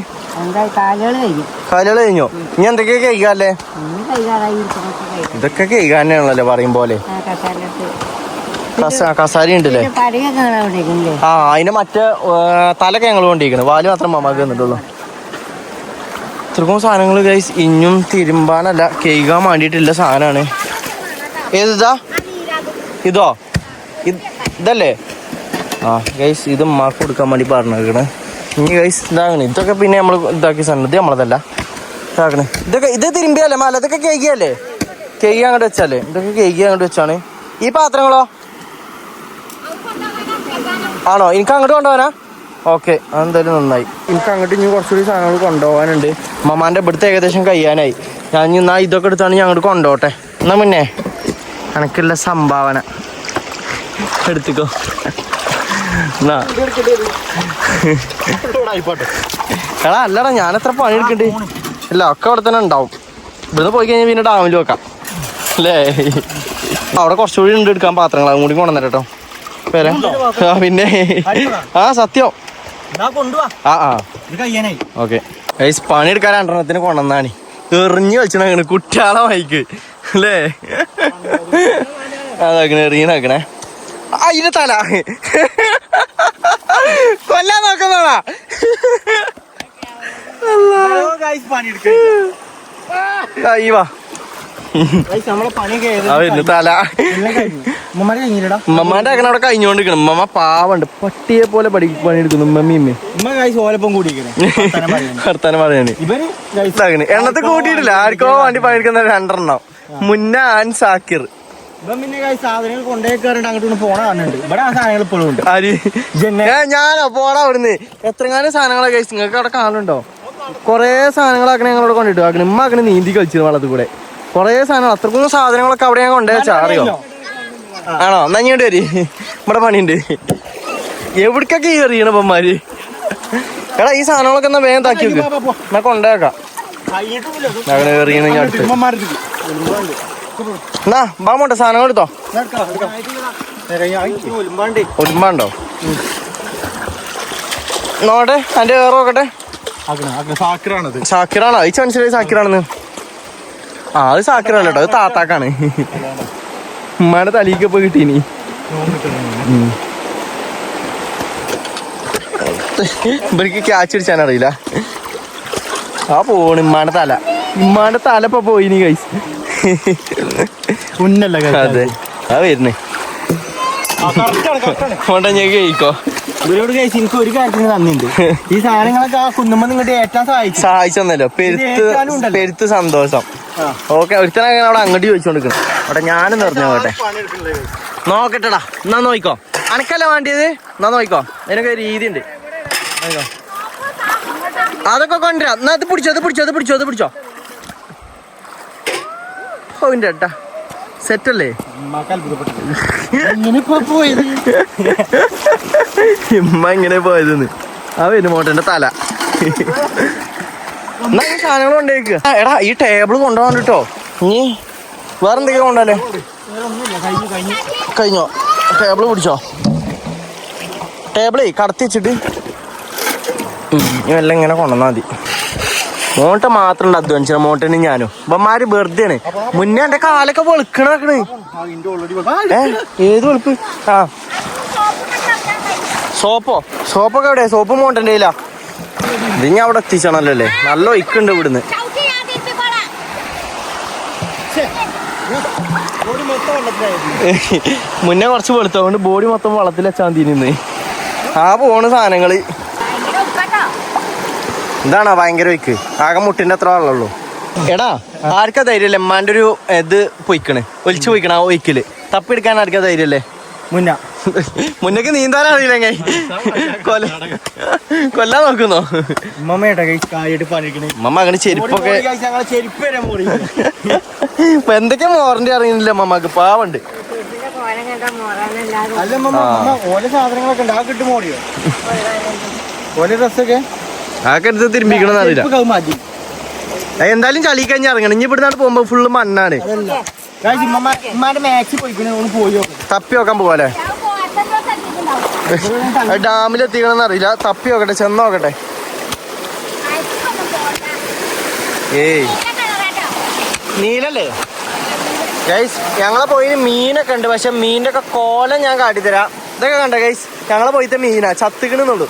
കാലുകൾ കഴിഞ്ഞോ? ഇനി എന്തൊക്കെയാ കഴിക്കാല്ലേ? ഇതൊക്കെ കഴിക്കാൻ തന്നെയാണല്ലോ പറയും പോലെ. കസാരി ഉണ്ടല്ലേ? അതിന്റെ മറ്റേ തലക്കെ ഞങ്ങൾ കൊണ്ടിരിക്കണം. വാല് മാത്രം മമ്മക്ക് വന്നിട്ടുള്ളൂ. ഇത്രക്കും സാധനങ്ങൾ ഗൈസ് ഇഞ്ഞും തിരുമ്പാനല്ല കഴുകാൻ വേണ്ടിയിട്ടുള്ള സാധനമാണ്. ഏതാ ഇതോ? ഇതല്ലേ? ഗൈസ് ഇത് ഉമ്മാക്ക് കൊടുക്കാൻ വേണ്ടി പറഞ്ഞേക്കണ്. ഇനി ഗൈസ് ഇതാകണേ. ഇതൊക്കെ പിന്നെ നമ്മൾ ഇതാക്കിയ സാധനം. ഇത് നമ്മളതല്ല ഇതാക്കണേ. ഇതൊക്കെ ഇത് തിരുമ്പിയല്ലേ മാല? ഇതൊക്കെ കേക്കിയല്ലേ? കേക്ക് അങ്ങോട്ട് വെച്ചല്ലേ? ഇതൊക്കെ കേക്ക് അങ്ങോട്ട് വെച്ചാണ്. ഈ പാത്രങ്ങളോ? ആണോ? എനിക്ക് അങ്ങോട്ട് കൊണ്ടുപോകാനാ? ഓക്കെ, അതെന്തായാലും നന്നായി. എനിക്ക് അങ്ങോട്ട് ഇനി കുറച്ചുകൂടി സാധനങ്ങൾ കൊണ്ടുപോകാനുണ്ട്. മമ്മാൻ്റെ ഇവിടുത്തെ ഏകദേശം കഴിയാനായി. ഞാൻ എന്നാ ഇതൊക്കെ എടുത്താണ് ഞാൻ അങ്ങോട്ട് കൊണ്ടുപോട്ടെ. എന്നാ മുന്നേ കണക്കുള്ള സംഭാവന എടുത്തിക്കോ. എന്നാ എടാ അല്ലടാ, ഞാൻ എത്ര പണി എടുക്കണ്ടേ? ഇല്ല, ഒക്കെ അവിടെ തന്നെ ഉണ്ടാവും. ഇവിടുന്ന് പോയി കഴിഞ്ഞാൽ പിന്നെ ഡാമിൽ വെക്കാം അല്ലേ? അവിടെ കുറച്ചുകൂടി ഉണ്ട് എടുക്കാൻ പാത്രങ്ങൾ, അതും കൂടി കൊണ്ടുവന്നേരം കേട്ടോ. പേരെ പിന്നെ സത്യം. ഓക്കെ പണി എടുക്കാൻ 2 കൊണ്ടുവന്നാണ്. എറിഞ്ഞ് വെച്ചാണ് കുട്ടിയാളെ മൈക്ക് അല്ലേ? അതാക്കണേ എറിയണാക്കണേ. അതിന്റെ തല കൊല്ലാൻ നോക്കുന്നോടാ. വാ തല ഉമ്മമാന്റെ അങ്ങനെ അവിടെ കഴിഞ്ഞോണ്ടിരിക്കണം. ഉമ്മ പാവണ്ട്, പട്ടിയെ പോലെ പണിയെടുക്കുന്നു. ഉമ്മമ്മ വർത്താനം പറയാന് എണ്ണത്തെ കൂട്ടിയിട്ടില്ല. ആർക്കോ വേണ്ടി പണിയെടുക്കുന്ന 2 എണ്ണം. മുന്ന ആൻ സാക്കിർ.
സാധനങ്ങൾ കൊണ്ടേക്കാറുണ്ട്, അങ്ങോട്ട് പോണ കാണുന്നുണ്ട്. ഇവിടെ ആ സാധനങ്ങൾ ഇപ്പോഴും ഉണ്ട്.
ഞാനോ പോടാ അവിടുന്ന്. എത്രങ്ങാനും സാധനങ്ങളൊക്കെ കഴിച്ചു. നിങ്ങൾക്ക് അവിടെ കാണുന്നുണ്ടോ? കൊറേ സാധനങ്ങളാക്കണേ ഞങ്ങളോട് കൊണ്ടിട്ടു ആക്കണേ. ഉമ്മ ആക്കണേ നീന്തി കളിച്ചു വെള്ളത്തിൽ കൂടെ. കൊറേ സാധനങ്ങൾ, അത്രക്കൊന്നും സാധനങ്ങളൊക്കെ അവിടെ ഞാൻ കൊണ്ടുവച്ചാ അറിയോ? ആണോ? എന്നാ ഇങ്ങോട്ട് വരി, ഇവിടെ പണിയുണ്ട്. എവിടേക്കൊക്കെ ഈ എറിയണ പന്മാര്? എടാ ഈ സാധനങ്ങളൊക്കെ എന്നാ വേഗം താക്കി വെക്ക്, എന്നാ കൊണ്ടേക്കാം. അങ്ങനെ എറിയണ ഞാൻ അടുത്ത്. എന്നാ ബാമോട്ടെ സാധനങ്ങൾ എടുത്തോ. ഒരുമ്പാണ്ടോ നോട്ടെ, അതിന്റെ വേറെ നോക്കട്ടെ. സാക്കിറാണോ? ഈ മനസ്സിലായി സാക്കിറാണെന്ന്. അത് സാക്കിറല്ല കേട്ടോ, അത് താത്താക്കാണ്. ഉമ്മാടെ തലയ്ക്ക് പോയി കിട്ടീനി. ഇവർക്ക് ക്യാച്ച് അടിച്ചാൻ അറിയില്ല. ആ പോണ് ഉമ്മാന്റെ തല. ഉമ്മാന്റെ തല ഇപ്പൊ പോയിനി കൈസ്. അതെ ആ വരുന്നേ. കൊണ്ട ഞാൻ കഴിക്കോ.
ഇവരോട് കഴിച്ച് എനിക്ക് ഒരു കാര്യത്തിന് നന്ദിയുണ്ട്. ഈ സാധനങ്ങളൊക്കെ ആ കുന്നുമ്പോ നിങ്ങോട്ട് ഏറ്റാൻ
സഹായിച്ചെന്നല്ലോ. പെരുത്ത് സന്തോഷം. ഓക്കെ, ഒരുത്തനെ അവിടെ അങ്ങോട്ട് ചോദിച്ചോണ്ടിരിക്കണം. അവിടെ ഞാനും നിറഞ്ഞോട്ടെ. നോക്കട്ടെടാ, എന്നാ നോക്കിക്കോ. അനക്കല്ല വേണ്ടിയത്, എന്നാ നോക്കിക്കോ. അതിനൊക്കെ രീതി ഉണ്ട്. അതൊക്കെ കൊണ്ടുവരാം. എന്നാ അത് പിടിച്ചോ. ഓ ഇന്റെ ഏട്ടാ സെറ്റല്ലേ? ഇമ്മ ഇങ്ങനെ പോയതെന്ന്. ആ വരും മോട്ടന്റെ തല. എന്നാ ഈ സാധനങ്ങൾ കൊണ്ടേക്കുക. എടാ ഈ ടേബിൾ കൊണ്ടുപോകാൻ കേട്ടോ. ഇനി വേറെ എന്തൊക്കെയാ കൊണ്ടല്ലേ? കഴിഞ്ഞോ? ടേബിള് പിടിച്ചോ. ടേബിളേ കടത്തി വെച്ചിട്ട് എല്ലാം ഇങ്ങനെ കൊണ്ടുവന്നാൽ മതി. മോട്ട മാത്രം ഉണ്ട് അധ്വാനിച്ച മോട്ടന് ഞാനും. ഇവന്മാര് വെറുതെ ആണ്. മുന്നേ എന്റെ കാലൊക്കെ വെളുക്കണാക്കണ്. ഏത് വെളുപ്പ്? ആ സോപ്പൊക്കെ എവിടെയാ? സോപ്പ് മോട്ടൻ്റെ ഇല്ല. ഇത് ഞാൻ അവിടെ എത്തിച്ചണല്ലോ അല്ലേ? നല്ല ഒയ്ക്കുണ്ട് ഇവിടുന്ന്. മുന്നേ കുറച്ച് വെളുത്തോണ്ട് ബോഡി മൊത്തം വെള്ളത്തിൽ വെച്ചാൽ തീരുന്ന്. ആ പോണ് സാധനങ്ങള്. ഇതാണോ ഭയങ്കര ഒയ്ക്ക്? ആകെ മുട്ടിന്റെ അത്ര വെള്ളമുള്ളൂ. എടാ ആർക്കാ ധൈര്യല്ലേ ഉമ്മാന്റെ ഒരു ഇത് പൊയ്ക്കണ്, ഒലിച്ചു പോയിക്കണ ആ ഒയ്ക്കല് തപ്പിയെടുക്കാൻ ആർക്കാ ധൈര്യല്ലേ? മുന്നേക്ക് നീന്താൻ അറിയില്ലേ? കൊല്ലാൻ നോക്കുന്നോ? ഉമ്മ അങ്ങനെ ചെരുപ്പൊക്കെ ഇപ്പൊ എന്തൊക്കെയാ മോറന്റെ അറിയുന്നില്ല ഉമ്മക്ക്. പാവുണ്ട്. ആക്കെ എടുത്ത് തിരുമ്പിക്കണമെന്ന് അറിയില്ല. എന്തായാലും ചളി കഴിഞ്ഞ് ഇറങ്ങണം. ഇനി ഇവിടുന്നാണ് പോകുമ്പോ ഫുള്ള് മണ്ണാണ്. തപ്പി നോക്കാൻ പോവാല്ലേ? ഡാമിലെത്തിക്കണമെന്ന് അറിയില്ല. തപ്പി നോക്കട്ടെ, ചെന്ന് നോക്കട്ടെ. ഏയ് നീലല്ലേ ഗൈസ്? ഞങ്ങളെ പോയി മീനൊക്കെ ഉണ്ട്. പക്ഷെ മീനിന്റെ ഒക്കെ കോലം ഞാൻ കാട്ടിത്തരാം. ഇതൊക്കെ കണ്ട ഗൈസ്? ഞങ്ങളെ പോയിത്തെ മീനാ ചത്തിക്കണെന്നുള്ളൂ.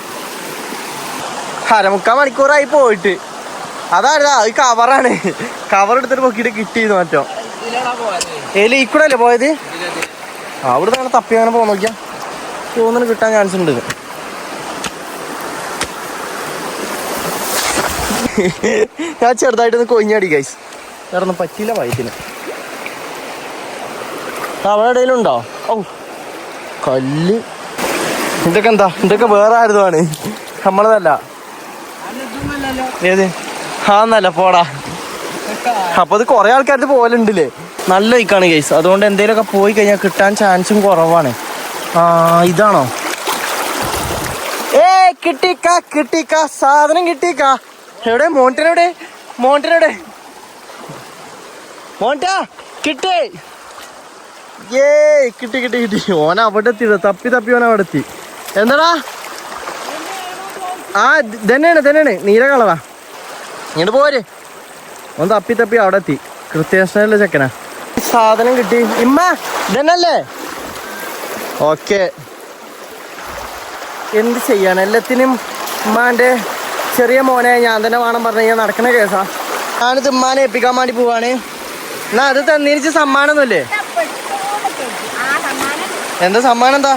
1/4 മണിക്കൂറായി പോയിട്ട്. അതാ ഈ കവറാണ്. കവർ എടുത്തിട്ട് പൊക്കിയിട്ട് കിട്ടിയെന്ന് മറ്റോ. ഈ കൂടെ അല്ലേ പോയത്? അവിടെ അങ്ങനെ തപ്പി അങ്ങനെ പോകാൻ നോക്കിയാ തോന്നുന്നു കിട്ടാൻ ചാൻസ് ഉണ്ട്. ഞാൻ ചെറുതായിട്ടൊന്ന് കൊഞ്ഞാടി ഗൈസ്. വേറെ ഒന്നും പറ്റിയില്ല വയറ്റിന്. അവിടെ ഇടയിലുണ്ടോ? ഓ കല്ല്. ഇതൊക്കെ എന്താ? ഇതൊക്കെ വേറെ ആരുതാണ്. നമ്മളതല്ല. ഏത് ആന്നല്ല പോടാ. അപ്പൊ അത് കുറെ ആൾക്കാർക്ക് പോലുണ്ടല്ലേ. നല്ല ബൈക്കാണ് ഗൈസ്. അതുകൊണ്ട് എന്തേലൊക്കെ പോയി കഴിഞ്ഞാൽ കിട്ടാൻ ചാൻസും കുറവാണ്. ആ ഇതാണോ? കിട്ടിക്കാ സാധനം കിട്ടിക്കാ. എവിടെ മോണ്ടനെവിടെ? മോണ്ടാ കിട്ടേ. കിട്ടി. ഓന അവിടെ എത്തി. തപ്പി ഓന അവിടെ എത്തി. എന്താടാ? ആ തന്നെയാണ് നീല കളറാ. ഇങ്ങോട്ട് പോര്. ഒന്ന് തപ്പി അവിടെ എത്തി. കൃത്യനല്ലേ ചെക്കനാ. സാധനം കിട്ടി. ഇമ്മ ഇതന്നല്ലേ? ഓക്കെ. എന്ത് ചെയ്യാണ്? എല്ലാത്തിനും ഉമ്മാന്റെ ചെറിയ മോനെ ഞാൻ തന്നെ വേണം പറഞ്ഞു കഴിഞ്ഞാൽ നടക്കുന്ന കേസാ. ഞാനിത് ഉമ്മാനെ ഏൽപ്പിക്കാൻ വേണ്ടി പോവാണ്. എന്നാ അത് തന്നിരിച്ച് സമ്മാനമൊന്നുമില്ലേ? എന്താ സമ്മാനം? എന്താ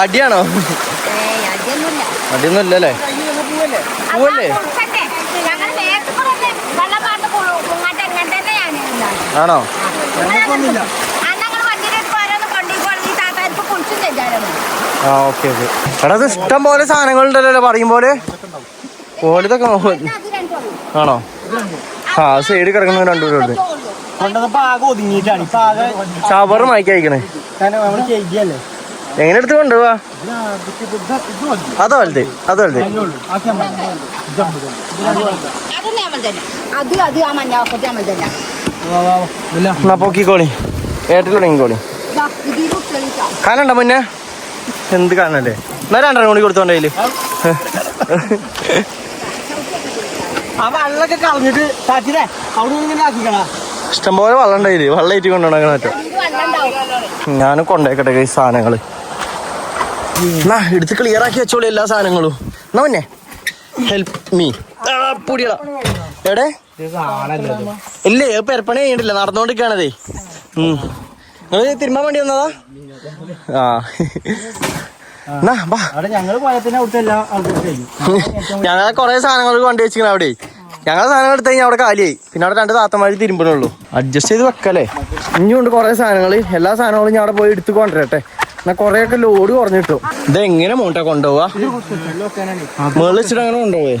അടിയാണോ? അടിയൊന്നും ഇല്ലല്ലേ? പൂവല്ലേ? ആണോ? ആ ഓക്കെ. എടാ അത് ഇഷ്ടം പോലെ സാധനങ്ങളുണ്ടല്ലോ പറയും പോലെ. ഓലിതൊക്കെ ആണോ? ആ സൈഡ് കിടക്കുന്ന രണ്ടുപേരുണ്ട്. ചവറ് മാറ്റി അയക്കണേ. എങ്ങനെ എടുത്ത് കൊണ്ടുപോവാ? അത് വലുത്. എന്നാ പൊക്കിക്കോളി. ഏട്ടിൽ തുടങ്ങിക്കോളി. കാണണ്ട മുന്നേ? എന്ത് കാണല്ലേ? എന്നാ 2 കൂടി കൊടുത്തോണ്ടേല്.
ആ വെള്ളമൊക്കെ കളഞ്ഞിട്ട്
ഇഷ്ടംപോലെ വെള്ളം ഉണ്ടായില്ലേ? വെള്ളം ഏറ്റി കൊണ്ടുപോകണ മറ്റോ. ഞാനും കൊണ്ടേക്കട്ടെ ഈ സാധനങ്ങള്. എന്നാ എടുത്ത് ക്ലിയർ ആക്കി വെച്ചോളൂ എല്ലാ സാധനങ്ങളും. എന്നാ മുന്നേ ഹെൽപ്പ് മീ. പൊടിയടാ എടെ ഇല്ലേ? പെരപ്പണി കഴിഞ്ഞിട്ടില്ല, നടന്നുകൊണ്ടിരിക്കുകയാണതേ. നിങ്ങള് തിരുമ്പാൻ വേണ്ടി വന്നതാ? ആ ഞങ്ങളെ കൊറേ സാധനങ്ങൾ കൊണ്ടു വെച്ചിരിക്കണ അവിടെ. ഞങ്ങളെ സാധനങ്ങൾ എടുത്തു കഴിഞ്ഞാൽ അവിടെ കാലിയായി. പിന്നെ അവിടെ 2 താത്തമാര് തിരുമ്പണുള്ളൂ. അഡ്ജസ്റ്റ് ചെയ്ത് വെക്കല്ലേ. ഇനിയുണ്ട് കുറെ സാധനങ്ങൾ. എല്ലാ സാധനങ്ങളും ഞാൻ അവിടെ പോയി എടുത്ത് കൊണ്ടുവരട്ടെ. എന്നാ കൊറേയൊക്കെ ലോഡ് കുറഞ്ഞിട്ടു. ഇതെങ്ങനെ മോട്ടാ കൊണ്ടുപോവാ? മേളിൽ വെച്ചിട്ട് അങ്ങനെ കൊണ്ടുപോവേ?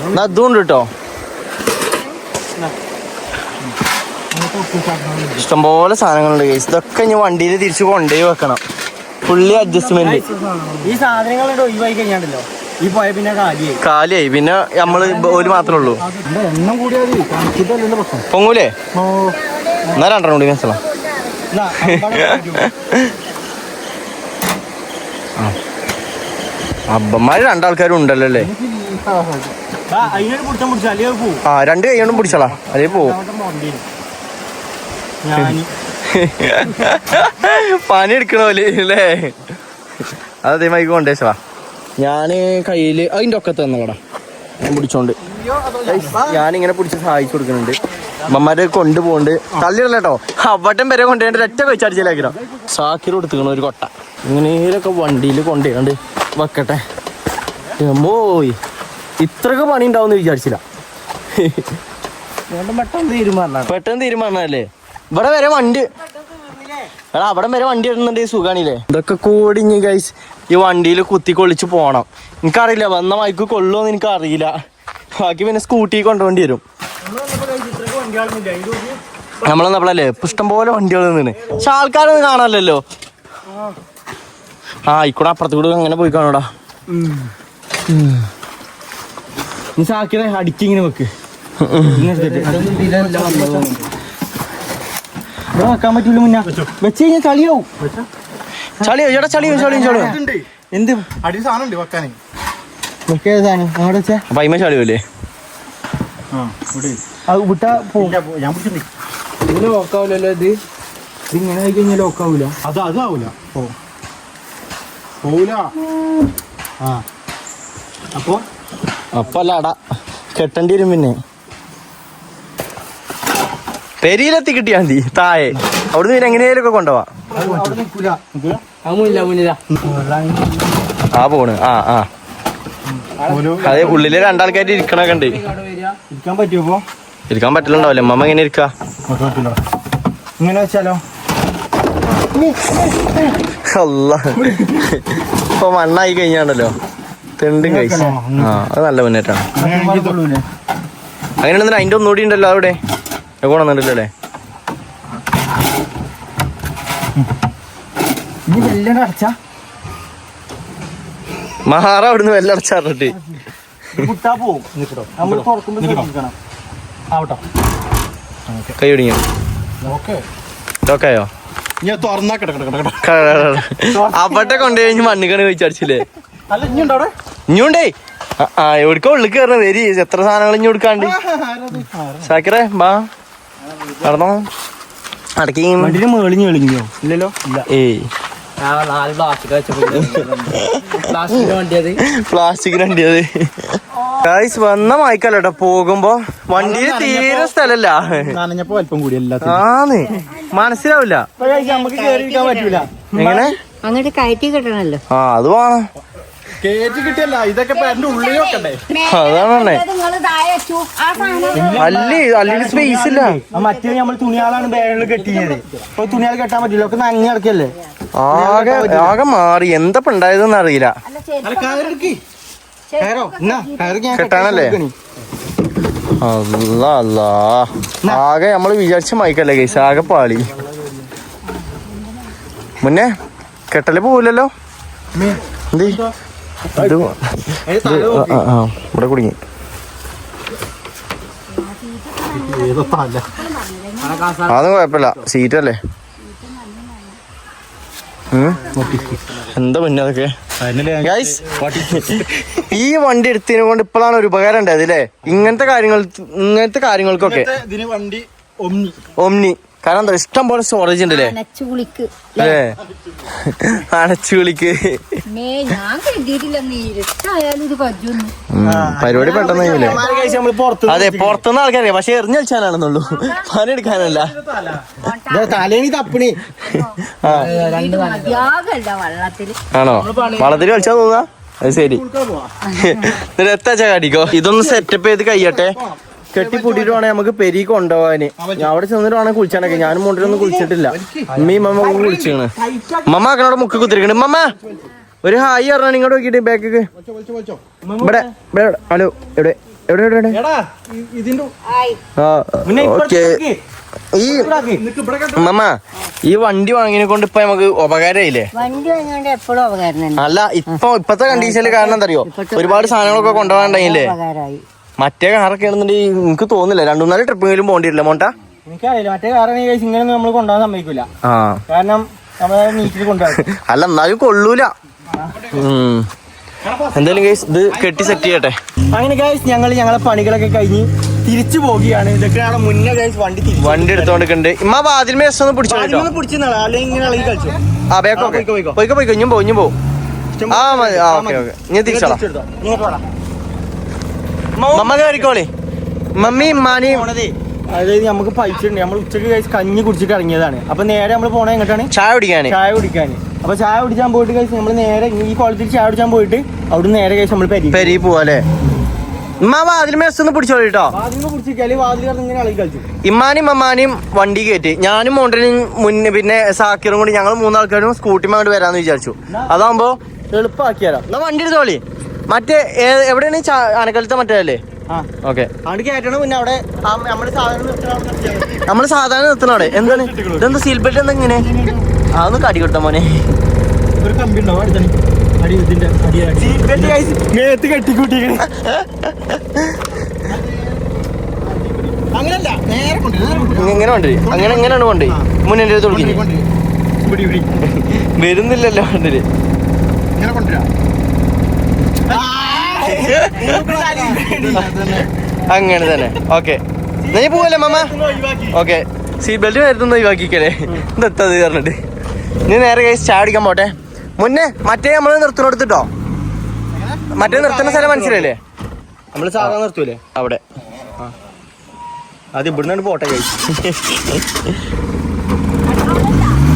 എന്നാ അതുകൊണ്ട് കേട്ടോ. ഇഷ്ടംപോലെ സാധനങ്ങളുണ്ട് കേസ്. ഇതൊക്കെ ഇനി വണ്ടിയിൽ തിരിച്ചു കൊണ്ടുപോയി വെക്കണം. Fully adjustment.
ഈ സാധനങ്ങൾ ഒഴിവായി കഴിഞ്ഞാണ്ടല്ലോ ഈ പോയ പിന്നെ
കാലിയായി. പിന്നെ നമ്മള് ഒരു മാത്രമേ ഉള്ളൂ. പൊങ്ങൂലേ? എന്നാ 2 കൂടി മനസ്സിലാവും. അബ്ബന്മാര് 2 ആൾക്കാരും ഉണ്ടല്ലോ അല്ലേ? ആ 2 കൈ കൊണ്ടും പിടിച്ചോളാം. അതേ പോവും. പണി എടുക്കണ പോലെ അല്ലേ? അതേമായി കൊണ്ടേച്ചാ. ഞാന് കയ്യില് അതിന്റെ ഒക്കത്ത് തന്നോടാ ഞാൻ പിടിച്ചോണ്ട്. ഞാനിങ്ങനെ പിടിച്ച് സഹായിച്ചു കൊടുക്കുന്നുണ്ട്. അമ്മമാരെ കൊണ്ടുപോകുന്നുണ്ട്. തള്ളിയിടല്ല കേട്ടോ. അവിടം വരെ കൊണ്ടുപോയിട്ട് ഒറ്റ വെച്ചടിച്ചിലാക്കിടാം. സാക്കിൽ കൊടുത്തുക്കണ ഒരു കൊട്ട. ഇങ്ങനെയൊക്കെ വണ്ടിയിൽ കൊണ്ടുപോയാണ്ട് വെക്കട്ടെ. പോയി ഇത്രയൊക്കെ പണി ഉണ്ടാവും വിചാരിച്ചില്ല. പെട്ടെന്ന് തീരുമാനല്ലേ? ഇവിടെ വരെ വണ്ടി അവിടെ വരെ വണ്ടി ഇടുന്നുണ്ടെങ്കിൽ സുഖാണില്ലേ? ഇതൊക്കെ കൂടി ഇനി ഗൈസ് ഈ വണ്ടിയിൽ കുത്തി കൊള്ളിച്ച് പോണം. എനിക്കറിയില്ല വന്ന മൈക്ക് കൊള്ളുമെന്ന് എനിക്കറിയില്ല. ബാക്കി പിന്നെ സ്കൂട്ടി കൊണ്ടുപോകേണ്ടി വരും. നമ്മളെന്നപ്പോഴല്ലേ ഇഷ്ടംപോലെ വണ്ടികൾ നിന്നാണ്. പക്ഷെ ആൾക്കാരൊന്നും കാണാനല്ലോ. ആ ഇക്കൂടെ അപ്പുറത്തുകൂടെ അങ്ങനെ പോയി കാണൂടാ. നീ സാക്കിനെ അടിക്കിങ്ങനെ വെക്ക്. വെക്കാൻ പറ്റൂല. മുന്നേ വെച്ച് കഴിഞ്ഞാൽ ചളിയാവും. ചളിയോ ചേട്ടാ? ചളിയോ എന്ത്
അടി സാധനം ഉണ്ട് വെക്കാനേ.
പൈമ ചളിയല്ലേ?
അത് വിട്ടാ പോവും.
ഞാൻ പിടിച്ചിട്ടുണ്ട്.
ഇതിന് ലോക്കാവൂലല്ലോ. ഇതിങ്ങനെ ആയി കഴിഞ്ഞാൽ ലോക്കാവൂല.
അതാവൂല. പോവൂല. ആ
അപ്പൊ അല്ല അടാ കെട്ടേണ്ടി വരും. പിന്നെ പെരിയിലെത്തി കിട്ടിയാ മതി താഴെ. അവിടുന്ന് പിന്നെ എങ്ങനെയാലും ഒക്കെ കൊണ്ടുപോവാ. ആ പോണ്. ആ അതെ ഉള്ളില് 2 ആൾക്കാർ ഇരിക്കണൊക്കെ ഉണ്ട്.
ഇരിക്കാൻ പറ്റുമോ?
ഇരിക്കാൻ പറ്റില്ലുണ്ടാവില്ലേ? അമ്മ എങ്ങനെ ഇരിക്കാ?
ഇങ്ങനെ വെച്ചാലോ?
അല്ലാ ഇപ്പൊ മണ്ണായി കഴിഞ്ഞാണല്ലോ തെണ്ടും കഴിച്ചു. ആ അത് നല്ല മുന്നേറ്റാണ്. അങ്ങനെയാണെന്ന് അതിന്റെ ഒന്നുകൂടി ഉണ്ടല്ലോ അവിടെ കൊണ്ടുവന്നിട്ടില്ലല്ലേ? മഹാറ അവിടുന്ന് വെള്ളം അടച്ചാറിട്ട് കൈ ഒടിഞ്ഞു. ലോക്കായോ? അവിടെ കൊണ്ടുകഴിഞ്ഞ് മണ്ണിക്കണ് കഴിച്ചടിച്ചില്ലേ? ഇഞ്ഞുണ്ടേ. ആ എവിടേക്കോ ഉള്ളിൽ കയറണ വരി. എത്ര സാധനങ്ങൾ ഇഞ്ഞു കൊടുക്കാണ്ട്. ഷാക്കിറേ ബാ നടന്നോ. അടക്കി
മേളിഞ്ഞോ ഇല്ലല്ലോ.
ഏയ് പ്ലാസ്റ്റിക് വണ്ടിയത് ഗൈസ് വന്ന മായിക്കല്ലോട്ടോ. പോകുമ്പോ വണ്ടിയിൽ തീരെ സ്ഥലല്ല.
നനഞ്ഞപ്പോ അല്പം കൂടി
ആന്ന് മനസ്സിലാവില്ല.
നമുക്ക് കേറിയിരിക്കാൻ പറ്റൂല.
എങ്ങനെ
അങ്ങോട്ട് കയറ്റി കിട്ടണല്ലോ.
ആ അത് വേണം.
കേറ്റി കിട്ടിയല്ല ഇതൊക്കെ പേരന്റെ ഉള്ളിൽ വെക്കണ്ടേ?
അതാണ് അല്ലെങ്കിൽ സ്പേസ് ഇല്ല.
മറ്റേ നമ്മൾ തുണിയാളാണ് ബാഗിൽ കെട്ടിയത്. ഇപ്പൊ തുണിയാൾ കെട്ടാൻ പറ്റില്ല. ഒക്കെ നനഞ്ഞ് കിടക്കല്ലേ.
ആകെ ആകെ മാറി. എന്താ ഉണ്ടായതെന്ന് അറിയില്ല. കെട്ടാനല്ലേ? അല്ലാ അല്ലാ ആകെ നമ്മള് വിചാരിച്ച മൈക്കല്ലേ കേസ്. ആകെ പാളി. മുന്നേ കെട്ടല് പോവില്ലല്ലോ. എന്ത് ഇത് ഇവിടെ കുടുങ്ങി. അതൊന്നും കുഴപ്പമില്ല. സീറ്റല്ലേ. എന്താ പിന്നെ അതൊക്കെ ഈ വണ്ടി എടുത്തതിനെ കൊണ്ട് ഇപ്പോഴാണ് ഒരു ഉപകാരം ഉണ്ടായത് അല്ലേ? ഇങ്ങനത്തെ കാര്യങ്ങൾക്കൊക്കെ
വണ്ടി
ഒമ്നി. കാരണം എന്താ ഇഷ്ടം പോലെ സ്റ്റോറേജ് ഉണ്ട് അല്ലേ? അടച്ചു വിളിക്ക് പരിപാടി പെട്ടെന്ന്. അതെ പുറത്തുനിന്ന് ആൾക്കാരെ പക്ഷെ എറിഞ്ഞു കളിച്ചാലാണെന്നുള്ളൂ. പണി എടുക്കാനല്ല.
തലേണി തപ്പണി
ആണോ? വള്ളത്തിൽ കളിച്ചാ തോന്നാ? അത് ശരി. എത്താച്ചാ കാട്ടിക്കോ. ഇതൊന്ന് സെറ്റപ്പ് ചെയ്ത് കഴിയട്ടെ. കെട്ടിപ്പൊട്ടിട്ട് വേണേ നമുക്ക് പെരി കൊണ്ടുപോകാന്. അവിടെ ചെന്നിട്ട് വേണേ കുളിച്ചാണൊക്കെ. ഞാനും മുണ്ടിലൊന്നും കുളിച്ചിട്ടില്ല. അമ്മയും മമ്മ കുളിച്ചാണ്. മമ്മ അക്കനോട് മുക്ക് കുത്തിരിക്കണ്. മമ്മ ഒരു ഹായ് പറഞ്ഞാണ് ഇങ്ങോട്ട് നോക്കിട്ട് ബാക്ക്. ഇവിടെ ഹലോ എവിടെ എവിടെ എവിടെ ഓക്കെ. ഈ മമ്മ ഈ വണ്ടി വാങ്ങിനെ കൊണ്ട് ഇപ്പൊ നമുക്ക് ഉപകാരമായില്ലേ?
വണ്ടി വാങ്ങിയോണ്ട് എപ്പോഴും ഉപകാരം.
അല്ല ഇപ്പത്തെ കണ്ടീഷനിൽ കാരണം എന്താ അറിയോ? ഒരുപാട് സാധനങ്ങളൊക്കെ കൊണ്ടുപോകാണ്ടായില്ലേ? മറ്റേ കാറൊക്കെ ആണെന്നുണ്ടെങ്കിൽ എനിക്ക് തോന്നില്ല 2-4 ട്രിപ്പെങ്കിലും പോകേണ്ടി വരില്ല മോണ്ട.
എനിക്കറിയില്ല മറ്റേ കാറാണ് ഇങ്ങനെ നമ്മൾ കൊണ്ടുപോകാൻ സമ്മതിക്കൂല. കാരണം നമ്മളെ നീറ്റിൽ കൊണ്ടുപോകും.
അല്ല എന്നാലും കൊള്ളൂല. എന്തായാലും ഗൈസ് ഇത് കെട്ടി സെറ്റ് ചെയ്യട്ടെ.
അങ്ങനെ ഗൈസ് ഞങ്ങളെ പണികളൊക്കെ കഴിഞ്ഞ് തിരിച്ചു പോവുകയാണ്. ഇതൊക്കെയാണ് മുന്നേ ഗൈസ് വണ്ടി
എടുത്തോണ്ടിട്ടുണ്ട്. ഇമ്മ വാതിൽ മേസ് ഒന്ന് പിടിച്ചോ.
അല്ലെങ്കിൽ ഇളകി കളിച്ചു.
ആ ബേക്കോക്കെ പോയിക്കോ ഇഞ്ഞും പോവും. ആ മതി. ആ ഓക്കെ ഓക്കെ. ഞാൻ തിരിച്ചോളാം. മമ്മ കയറിക്കോളെ. മമ്മി മാനിയും
അതായത് നമുക്ക് പൈസ ഉണ്ട്. നമ്മൾ ഉച്ചക്ക് കഴിച്ച് കഞ്ഞി കുടിച്ചിട്ട് ഇറങ്ങിയതാണ്. അപ്പൊ നേരെ നമ്മൾ പോണേ എങ്ങോട്ടാണ്?
ചായ കുടിക്കാൻ.
അപ്പൊ ചായ കുടിച്ചാൻ പോയിട്ട് കഴിച്ച് നമ്മൾ നേരെ ഈ കോളേജിൽ ചായ കുടിച്ചാൻ പോയിട്ട് അവിടെ നേരെ കഴിച്ച് നമ്മൾ പെരി
പോവാല്ലേ? ഇമ്മ വാതിൽ മേസ് ഒന്ന് പിടിച്ചോളൂ കേട്ടോ.
വാതിൽ പിടിച്ചിട്ട് വാതിൽ ഇങ്ങനെ ഇളകി കളിച്ചു.
ഇമ്മാനും മമ്മാനും വണ്ടി കയറ്റി. ഞാനും മോണ്ടനും മുന്നേ പിന്നെ സാക്കിറും കൂടി ഞങ്ങൾ 3 ആൾക്കാരും സ്കൂട്ടിമ അങ്ങോട്ട് വരാന്ന് വിചാരിച്ചു. അതാകുമ്പോ
എളുപ്പമാക്കിയാലോ.
എന്നാ വണ്ടി എടുത്തോളി. മറ്റേ എവിടെയാണ് ആനക്കാലത്തെ മറ്റേ അല്ലേ? ഓക്കെ
അവിടെ കയറ്റണം. പിന്നെ അവിടെ
നമ്മള് സാധാരണ നിർത്തണവിടെ. എന്താണ് ഇതെന്താ സീൽ ബെൽറ്റ് എന്താ ഇങ്ങനെ? അതൊന്ന് കടി കിട്ടാ മോനെ.
ഒരു കമ്പി ഉണ്ടാവും കെട്ടിക്കൂട്ടിക്കണേ. അങ്ങനല്ല നേരെ
ഇങ്ങനെ കൊണ്ടുപോയി. എങ്ങനെയാണ് കൊണ്ടുപോയി മുന്നേ തുറക്കി വരുന്നില്ലല്ലോ വണ്ടില്. അങ്ങനെ തന്നെ. ഓക്കെ നീ പോവല്ലേ മമ്മ? ഓക്കെ സീറ്റ് ബെൽറ്റ് വരുത്തുന്ന ഒഴിവാക്കിക്കല്ലേ. ഇതെത്തത് പറഞ്ഞിട്ട് നീ നേരെ കഴിച്ച് ചായ അടിക്കാൻ പോട്ടെ. മുന്നേ മറ്റേ നമ്മള് നിർത്തിനോടുത്തിട്ടോ. മറ്റേ നിർത്തുന്ന സ്ഥലം മനസ്സിലല്ലേ?
നമ്മള് സാധാരണ നിർത്തൂലേ
അവിടെ.
അത് ഇവിടുന്ന് പോട്ടെ കഴിച്ചു.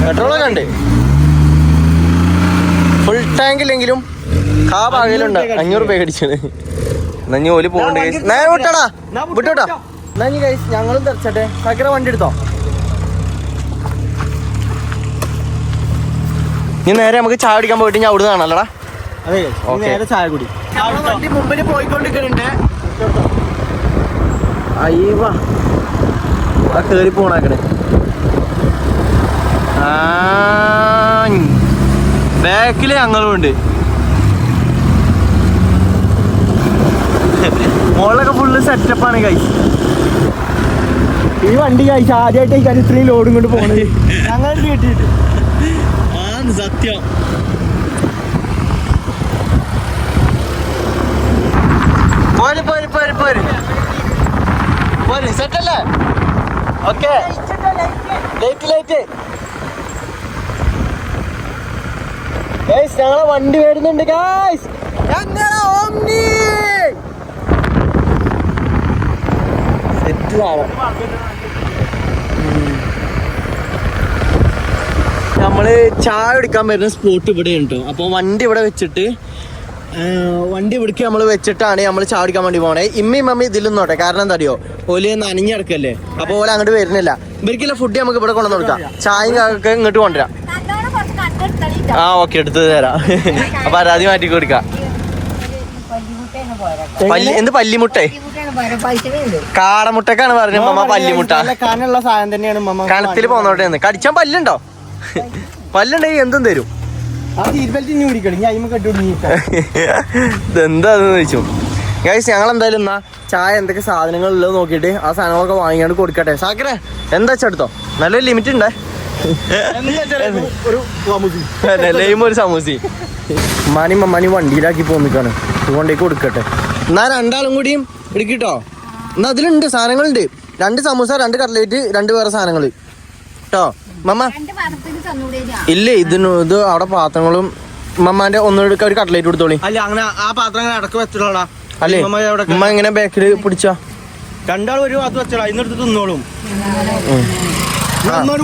പെട്രോളൊക്കെ ഉണ്ട്. ഫുൾ ടാങ്കിലെങ്കിലും ആ ഭാഗയിലുണ്ട്. 500 രൂപ കടിച്ചത്. നഞ്ഞ ഓല് പോകണ്ട നേരെ വിട്ടോടാ നഞ്ഞി കഴിച്ച് ഞങ്ങളും തെറിച്ചട്ടെ. സക്കര വണ്ടി എടുത്തോ. ഇനി നേരെ നമുക്ക് ചായ അടിക്കാൻ പോയിട്ട് ഞാൻ അവിടെ കാണാല്ലടാ.
അതെ ഇനി നേരെ ചായ കുടി.
വണ്ടി മുമ്പിൽ പോയിക്കൊണ്ടിരിക്കുന്നുണ്ട്. അയ്യവാ കേറി പോണാക്കണേ. ബാക്കില് ഞങ്ങളും ഉണ്ട്. മോളൊക്കെ ഫുള്ള് സെറ്റപ്പാണ് ഗൈസ്.
ഈ വണ്ടി കഴിച്ച് ആദ്യമായിട്ട് ഇത്രയും ലോഡും കൊണ്ട് പോണത് ഞങ്ങൾ കേട്ടിട്ട്.
സത്യം. പോര് പോര് പോര് പോര് പോര് സെറ്റല്ലേ? Okay light light. ഞങ്ങളെ വണ്ടി വരുന്നുണ്ട് ഗൈസ്. ഞങ്ങളെ ഓംനി സെറ്റ് ആണ്. നമ്മള് ചായ കുടിക്കാൻ വരുന്ന സ്പോട്ട് ഇവിടെ ഉണ്ട്. അപ്പോൾ വണ്ടി ഇവിടെ വെച്ചിട്ട് വണ്ടി ഇവിടേക്ക് നമ്മൾ വെച്ചിട്ടാണ് നമ്മൾ ചായ കുടിക്കാൻ വേണ്ടി പോകണേ. ഇമ്മയും മമ്മി ഇതിലൊന്നോട്ടെ. കാരണം എന്താ അറിയോ, ഓല് നനഞ്ഞ് കിടക്കല്ലേ. അപ്പോൾ ഓല അങ്ങോട്ട് വരുന്നില്ല. ഇവർക്കുള്ള ഫുഡ് നമുക്ക് ഇവിടെ കൊണ്ടുവന്ന് കൊടുക്കാം. ചായയും ഒക്കെ ഇങ്ങോട്ട് കൊണ്ടുവരാം. ആ ഓക്കെ എടുത്ത് തരാം. അപ്പൊ പരാതി മാറ്റി കൊടുക്കാം. എന്ത് പല്ലിമുട്ടേ? കാടമുട്ടക്കാണ് പറഞ്ഞത് മമ്മ. പല്ലിമുട്ട
കനുള്ള സാധനം തന്നെയാണ് മമ്മ.
കണത്തിൽ പോന്നോട്ടെ. കടിച്ചാൻ പല്ലുണ്ടോ? പല്ലുണ്ടെങ്കിൽ എന്തും തരും. ഇതെന്താന്ന് ചോദിച്ചു ഗൈസ്. ഞങ്ങൾ എന്തായാലും എന്നാ ചായ എന്തൊക്കെ സാധനങ്ങൾ ഉള്ളത് നോക്കിയിട്ട് ആ സാധനങ്ങളൊക്കെ വാങ്ങിയാണ് കൊടുക്കട്ടെ. സാക്കറെ എന്താ വെച്ചെടുത്തോ. നല്ലൊരു ലിമിറ്റ് ഉണ്ട്. ഒരു സമൂസി മമ്മി വണ്ടിയിലാക്കി പോന്നിക്കാണ്. കൊണ്ടേക്ക് കൊടുക്കട്ടെ. എന്നാ രണ്ടാളും കൂടിയും എടുക്കിട്ടോ. എന്നാ അതിലുണ്ട് സാധനങ്ങളുണ്ട്. 2 സമൂസ, 2 കട്ട്ലേറ്റ്, 2 വേറെ സാധനങ്ങൾ കേട്ടോ മമ്മ. ഇല്ല ഇത് അവിടെ പാത്രങ്ങളും മമ്മാന്റെ ഒന്നെടുക്ക ഒരു കട്ട്ലേറ്റ് കൊടുത്തോളി.
അല്ല അങ്ങനെ ആ പാത്രങ്ങൾ അടക്കം വെച്ചോളാ.
അല്ലേ ഉമ്മ എങ്ങനെ ബാക്കിൽ പിടിച്ചാ?
രണ്ടാളും ഒരു ഭാഗത്ത് വെച്ചോളാം. ഇന്നെടുത്ത് തിന്നോളും.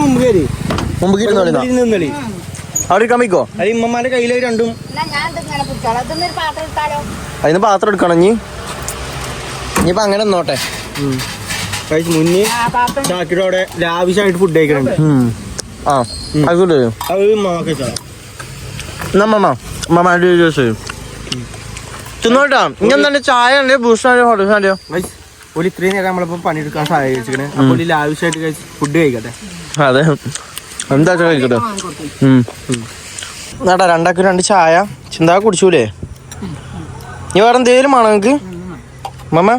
മുമ്പ് കയറി
മുമ്പ്
നിന്നളി
അവിടെ ഇരിക്കാൻ വയ്ക്കോ?
അത് ഇമ്മമാരുടെ കയ്യില് രണ്ടും.
അതിന് പാത്രം എടുക്കണം. ഇനിയിപ്പോ അങ്ങനെ നോട്ടെ.
മുന്നേ ചാക്കിടോടെ ലാവിഷായിട്ട് ഫുഡ് കഴിക്കണുണ്ട്.
ആ ആയിക്കോട്ടെ.
അത്
തിന്നോട്ടാ. ഇനി എന്താണ് ചായ ഉണ്ട്, ബൂസ്റ്റ് ഹോട്ടൽ
ഒരു ഇത്രയും നേരം നമ്മളിപ്പോ പണിയെടുക്കാൻ സഹായിച്ചിരിക്കണേ. അപ്പോൾ ലാവിഷായിട്ട് ഫുഡ് കഴിക്കട്ടെ.
അതെ എന്താ കഴിക്കട്ടെ. എന്നാട്ടാ 2 ചായ ചിന്താ കുടിച്ചൂലേ? നീ വേറെ എന്തേലും വേണോ നിങ്ങക്ക് മമ്മ?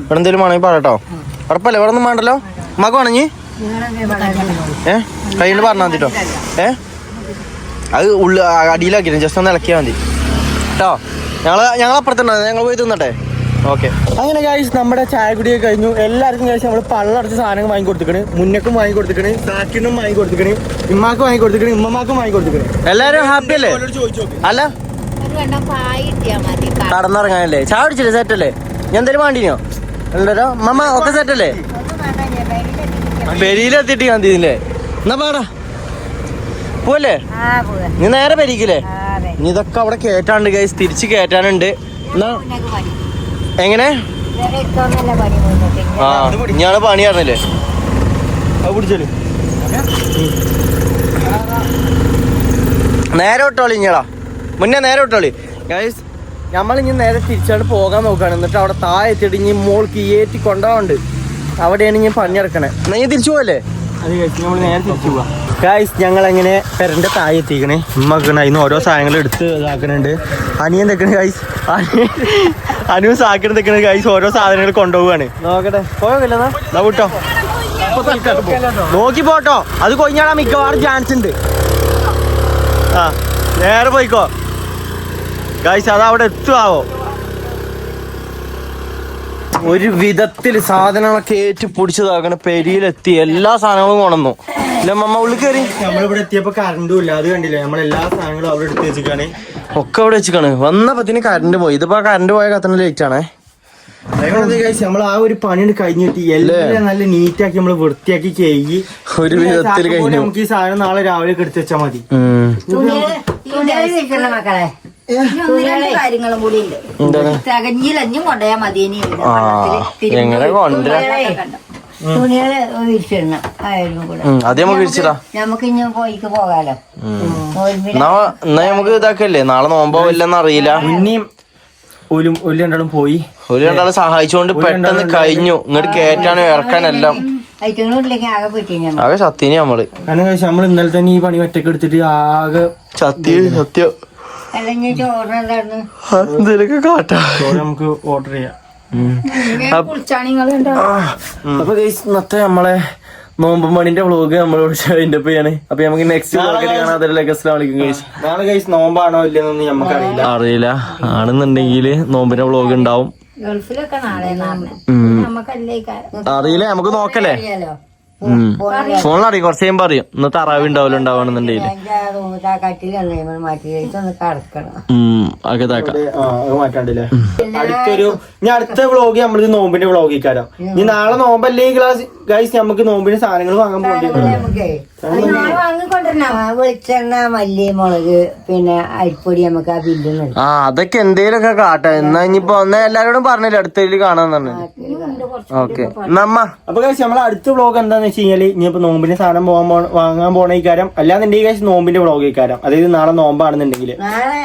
വേറെ എന്തേലും വേണമെങ്കിൽ പറയട്ടോ. ഉറപ്പല്ലേ? വേറെ ഒന്നും വേണ്ടല്ലോ അമ്മക്ക് വേണമെങ്കിൽ കയ്യിൽ പറഞ്ഞാൽ മതി കേട്ടോ. അത് അടിയിലാക്കിയിരുന്നു. ജസ്റ്റ് ഒന്ന് ഇളക്കിയാൽ മതി കേട്ടോ. ഞങ്ങൾ അപ്പുറത്തുണ്ടാവും. ഞങ്ങൾ പോയി തിന്നട്ടെ. ഓക്കെ.
അങ്ങനെ ഗൈസ് നമ്മുടെ ചായ കുടിയൊക്കെ കഴിഞ്ഞു. എല്ലാവർക്കും കഴിച്ച് നമ്മൾ പള്ളടച്ച സാധനങ്ങൾ വാങ്ങിക്കൊടുത്തിക്കണ്. മുന്നക്കും വാങ്ങിക്കൊടുത്തിക്കണ്, സാക്കിനും വാങ്ങിക്കൊടുത്തിക്കണ്, ഇമ്മാക്കും വാങ്ങിക്കൊടുത്തിക്കണ്, ഇമ്മമാക്കും വാങ്ങിക്കൊടുത്തിക്കണ്.
എല്ലാരും ഹാപ്പി അല്ലേ? അല്ല കടന്നിറങ്ങാനല്ലേ? ചായ കുടിച്ചില്ലേ? സെറ്റല്ലേ? ഞാൻ എന്തായാലും വേണ്ടിനോ? എന്തോ മമ്മ ഒക്കെ സെറ്റല്ലേ? പെരിയിലെത്തിട്ട് ഞാൻ തീരില്ലേ? എന്നാ പാടാ പോവല്ലേ? നീ നേരെ പെരിക്കില്ലേ? ഇനി ഇതൊക്കെ അവിടെ കേറ്റാണ്ട് ഗൈസ്. തിരിച്ച് കേറ്റാനുണ്ട്. എന്നാ എങ്ങനെ? ആ ഇനിയാണ് പണി പറഞ്ഞില്ലേ? നേരെ വിട്ടോളി. ഇഞ്ഞടാ മുന്നേ നേരെ വിട്ടോളി ഗൈസ്. നമ്മളിനി നേരെ തിരിച്ചാണ് പോകാൻ നോക്കുകയാണ്. എന്നിട്ട് അവിടെ താഴെ എത്തിയിട്ട് ഇനി മോൾക്ക് ഏറ്റി കൊണ്ടുപോകാണ്ട്. അവിടെയാണ് ഇനി പണിയെടുക്കണേ. എന്നാ ഇനി തിരിച്ചു പോവല്ലേ?
അത് കഴിച്ച് നമ്മൾ നേരെ തിരിച്ചു പോവാം ഗൈസ്. ഞങ്ങളെങ്ങനെ പെരൻ്റെ താഴെ എത്തിക്കണേ. ഉമ്മക്കണ അതിന് ഓരോ സാധനങ്ങൾ എടുത്ത് ഇതാക്കണുണ്ട്. അനിയൻ തെക്കണ ഗൈസ്. അനു സാക്കിന് തെക്കണ ഗൈസ്. ഓരോ സാധനങ്ങൾ കൊണ്ടുപോവാണ്. നോക്കട്ടെ പോയോന്നാ വിട്ടോ. നോക്കി പോട്ടോ. അത് കൊഞ്ഞാടാ മിക്കവാറും ചാൻസ് ഉണ്ട്. ആ നേരെ പോയിക്കോ ഗൈസ്. അതവിടെ എത്തുവോ? ഒരു വിധത്തിൽ സാധനങ്ങളൊക്കെ ഏറ്റു പൊടിച്ചതാക്കണ. പെരിയിലെത്തി എല്ലാ സാധനങ്ങളും കൊണ്ടുവന്നു. ഇല്ല മമ്മ ഉള്ളിൽ കയറി. നമ്മളിവിടെ എത്തിയപ്പോ കറണ്ടും ഇല്ല. അത് കണ്ടില്ലേ? നമ്മളെല്ലാ സാധനങ്ങളും അവിടെ എടുത്ത് വെച്ചിക്കാണ്.
ഒക്കെ അവിടെ വെച്ചിക്കാണ്. വന്നപ്പത്തിന് കറണ്ട് പോയി. ഇതിപ്പോ കറണ്ട് പോയ കത്തണ ലേറ്റ് ആണേ.
നമ്മൾ ആ ഒരു പണി കഴിഞ്ഞിട്ട് എല്ലാം നല്ല നീറ്റാക്കി നമ്മള് വൃത്തിയാക്കി കഴുകി
ഒരു വിധത്തിൽ കഴിഞ്ഞു.
നമുക്ക് ഈ സാധനം നാളെ രാവിലെ എടുത്ത് വെച്ചാൽ മതി.
മക്കളെ കാര്യങ്ങളും കൂടി ഉണ്ട്. തികഞ്ഞിലഞ്ഞും കൊണ്ടുപോയാൽ മതി.
എങ്ങനെ കൊണ്ടുവരാ?
തുണികള് വിരിച്ചിടണം ആയാലും കൂടെ.
അത് നമുക്ക് വിരിച്ചിടാ.
നമുക്ക് ഇനി പോയിക്ക് പോകാലോ.
എന്നാ നമുക്ക് ഇതാക്കല്ലേ, നാളെ നോമ്പാവില്ലെന്ന് അറിയില്ല.
ഇനിയും ഒരു രണ്ടാളും പോയി,
ഒരു രണ്ടാളെ സഹായിച്ചുകൊണ്ട് പെട്ടെന്ന് കഴിഞ്ഞു. ഇങ്ങോട്ട് കയറ്റാനും ഇറക്കാനെല്ലാം
ഐറ്റങ്ങളില്ലെങ്കിൽ ആകെ പറ്റി
ആകെ സത്യന് നമ്മള്.
കാരണം നമ്മൾ ഇന്നലെ തന്നെ ഈ പണി ഒറ്റക്ക് എടുത്തിട്ട് ആകെ
സത്യം
അല്ലെങ്കിൽ ചോറിന് എന്തായിരുന്നു
എന്തേലൊക്കെ കാട്ടാ.
നമുക്ക് ഓർഡർ ചെയ്യാം.
അപ്പൊ ഇന്നത്തെ നമ്മളെ നോമ്പ് മണിന്റെ വ്ളോഗ് നമ്മളോട് അതിന്റെ ആണ്. അപ്പൊ നമുക്ക് നെക്സ്റ്റ് വ്ളോഗിൽ കാണാം. അതിലേക്ക് അസ്സലാമു അലൈക്കും ഗൈസ്.
നാളെ ഗൈസ് നോമ്പാണോ ഇല്ലെന്നൊന്നും നമുക്ക്
അറിയില്ല. ആണെന്നുണ്ടെങ്കിൽ നോമ്പിന്റെ വ്ളോഗ് ഉണ്ടാവും.
ഗൾഫിലൊക്കെ നാളെ നമുക്കല്ലേ
അറിയില്ല, നമുക്ക് നോക്കല്ലേ. ഫോണിലറിയും, കുറച്ച് കഴിയുമ്പോ അറിയും. ഇന്ന് തറാവി ഉണ്ടാവുന്നുണ്ടെങ്കിൽ
മാറ്റി ഒന്ന് കടക്കണം.
ഒക്കെ ഇതാക്കാം.
മാറ്റാണ്ടില്ലേ. അടുത്ത വ്ളോഗ് നമ്മളിത് നോമ്പിന്റെ വ്ളോഗിക്കാരോ. ഇനി നാളെ നോമ്പല്ലേ ഗൈസ്, നമുക്ക് നോമ്പിന് സാധനങ്ങൾ വാങ്ങാൻ പോകേണ്ടി
വെളിച്ചെണ്ണ, മല്ലി, മുളക്, പിന്നെ അരിപ്പൊടി നമുക്ക് ആ ബില്ല്.
അതൊക്കെ എന്തേലൊക്കെ കാട്ടെ. എന്നാ ഇനിയിപ്പോ ഒന്ന് എല്ലാരോടും പറഞ്ഞില്ല അടുത്തേക്ക് കാണാൻ പറഞ്ഞു. ഓക്കെ നമ്മ.
അപ്പൊ ഗൈസ് നമ്മളെ അടുത്ത വ്ളോഗ് എന്താന്ന് വെച്ച് കഴിഞ്ഞാല് ഇനിയിപ്പോ നോമ്പിന് സാധനം വാങ്ങാൻ പോണ ഇക്കാരം, അല്ലാന്നുണ്ടെങ്കിൽ ഗൈസ് നോമ്പിന്റെ വ്ളോഗ് ഇക്കാരം. അതായത് നാളെ നോമ്പാണെന്നുണ്ടെങ്കിൽ
നാളെ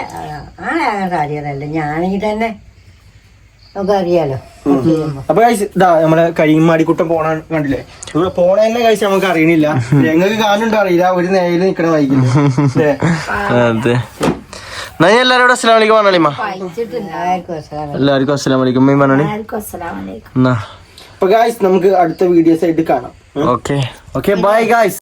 ആകാൻ സാധ്യതല്ല. ഞാനെങ്കിൽ തന്നെ നമുക്ക് അറിയാലോ.
അപ്പൊ ഗൈസ് ഇതാ നമ്മളെ കരിമാടിക്കുട്ടം പോണ കണ്ടില്ലേ, ഇവിടെ പോണ തന്നെ ഗൈസ് നമുക്ക് അറിയണില്ല. ഞങ്ങൾക്ക് കാണുന്നുണ്ടോ അറിയില്ല, ഒരു നേരിൽ നിക്കണ വൈകില്ല.
അതെ. എന്നാ ഞാൻ എല്ലാരോടും അസ്സലാമു അലൈക്കും പറഞ്ഞോളിമ്മ. എല്ലാവർക്കും അസ്സലാമു അലൈക്കും പറഞ്ഞോളി. എന്നാ
അപ്പൊ ഗൈസ് നമുക്ക് അടുത്ത വീഡിയോസ് ആയിട്ട് കാണാം.
Okay bye guys.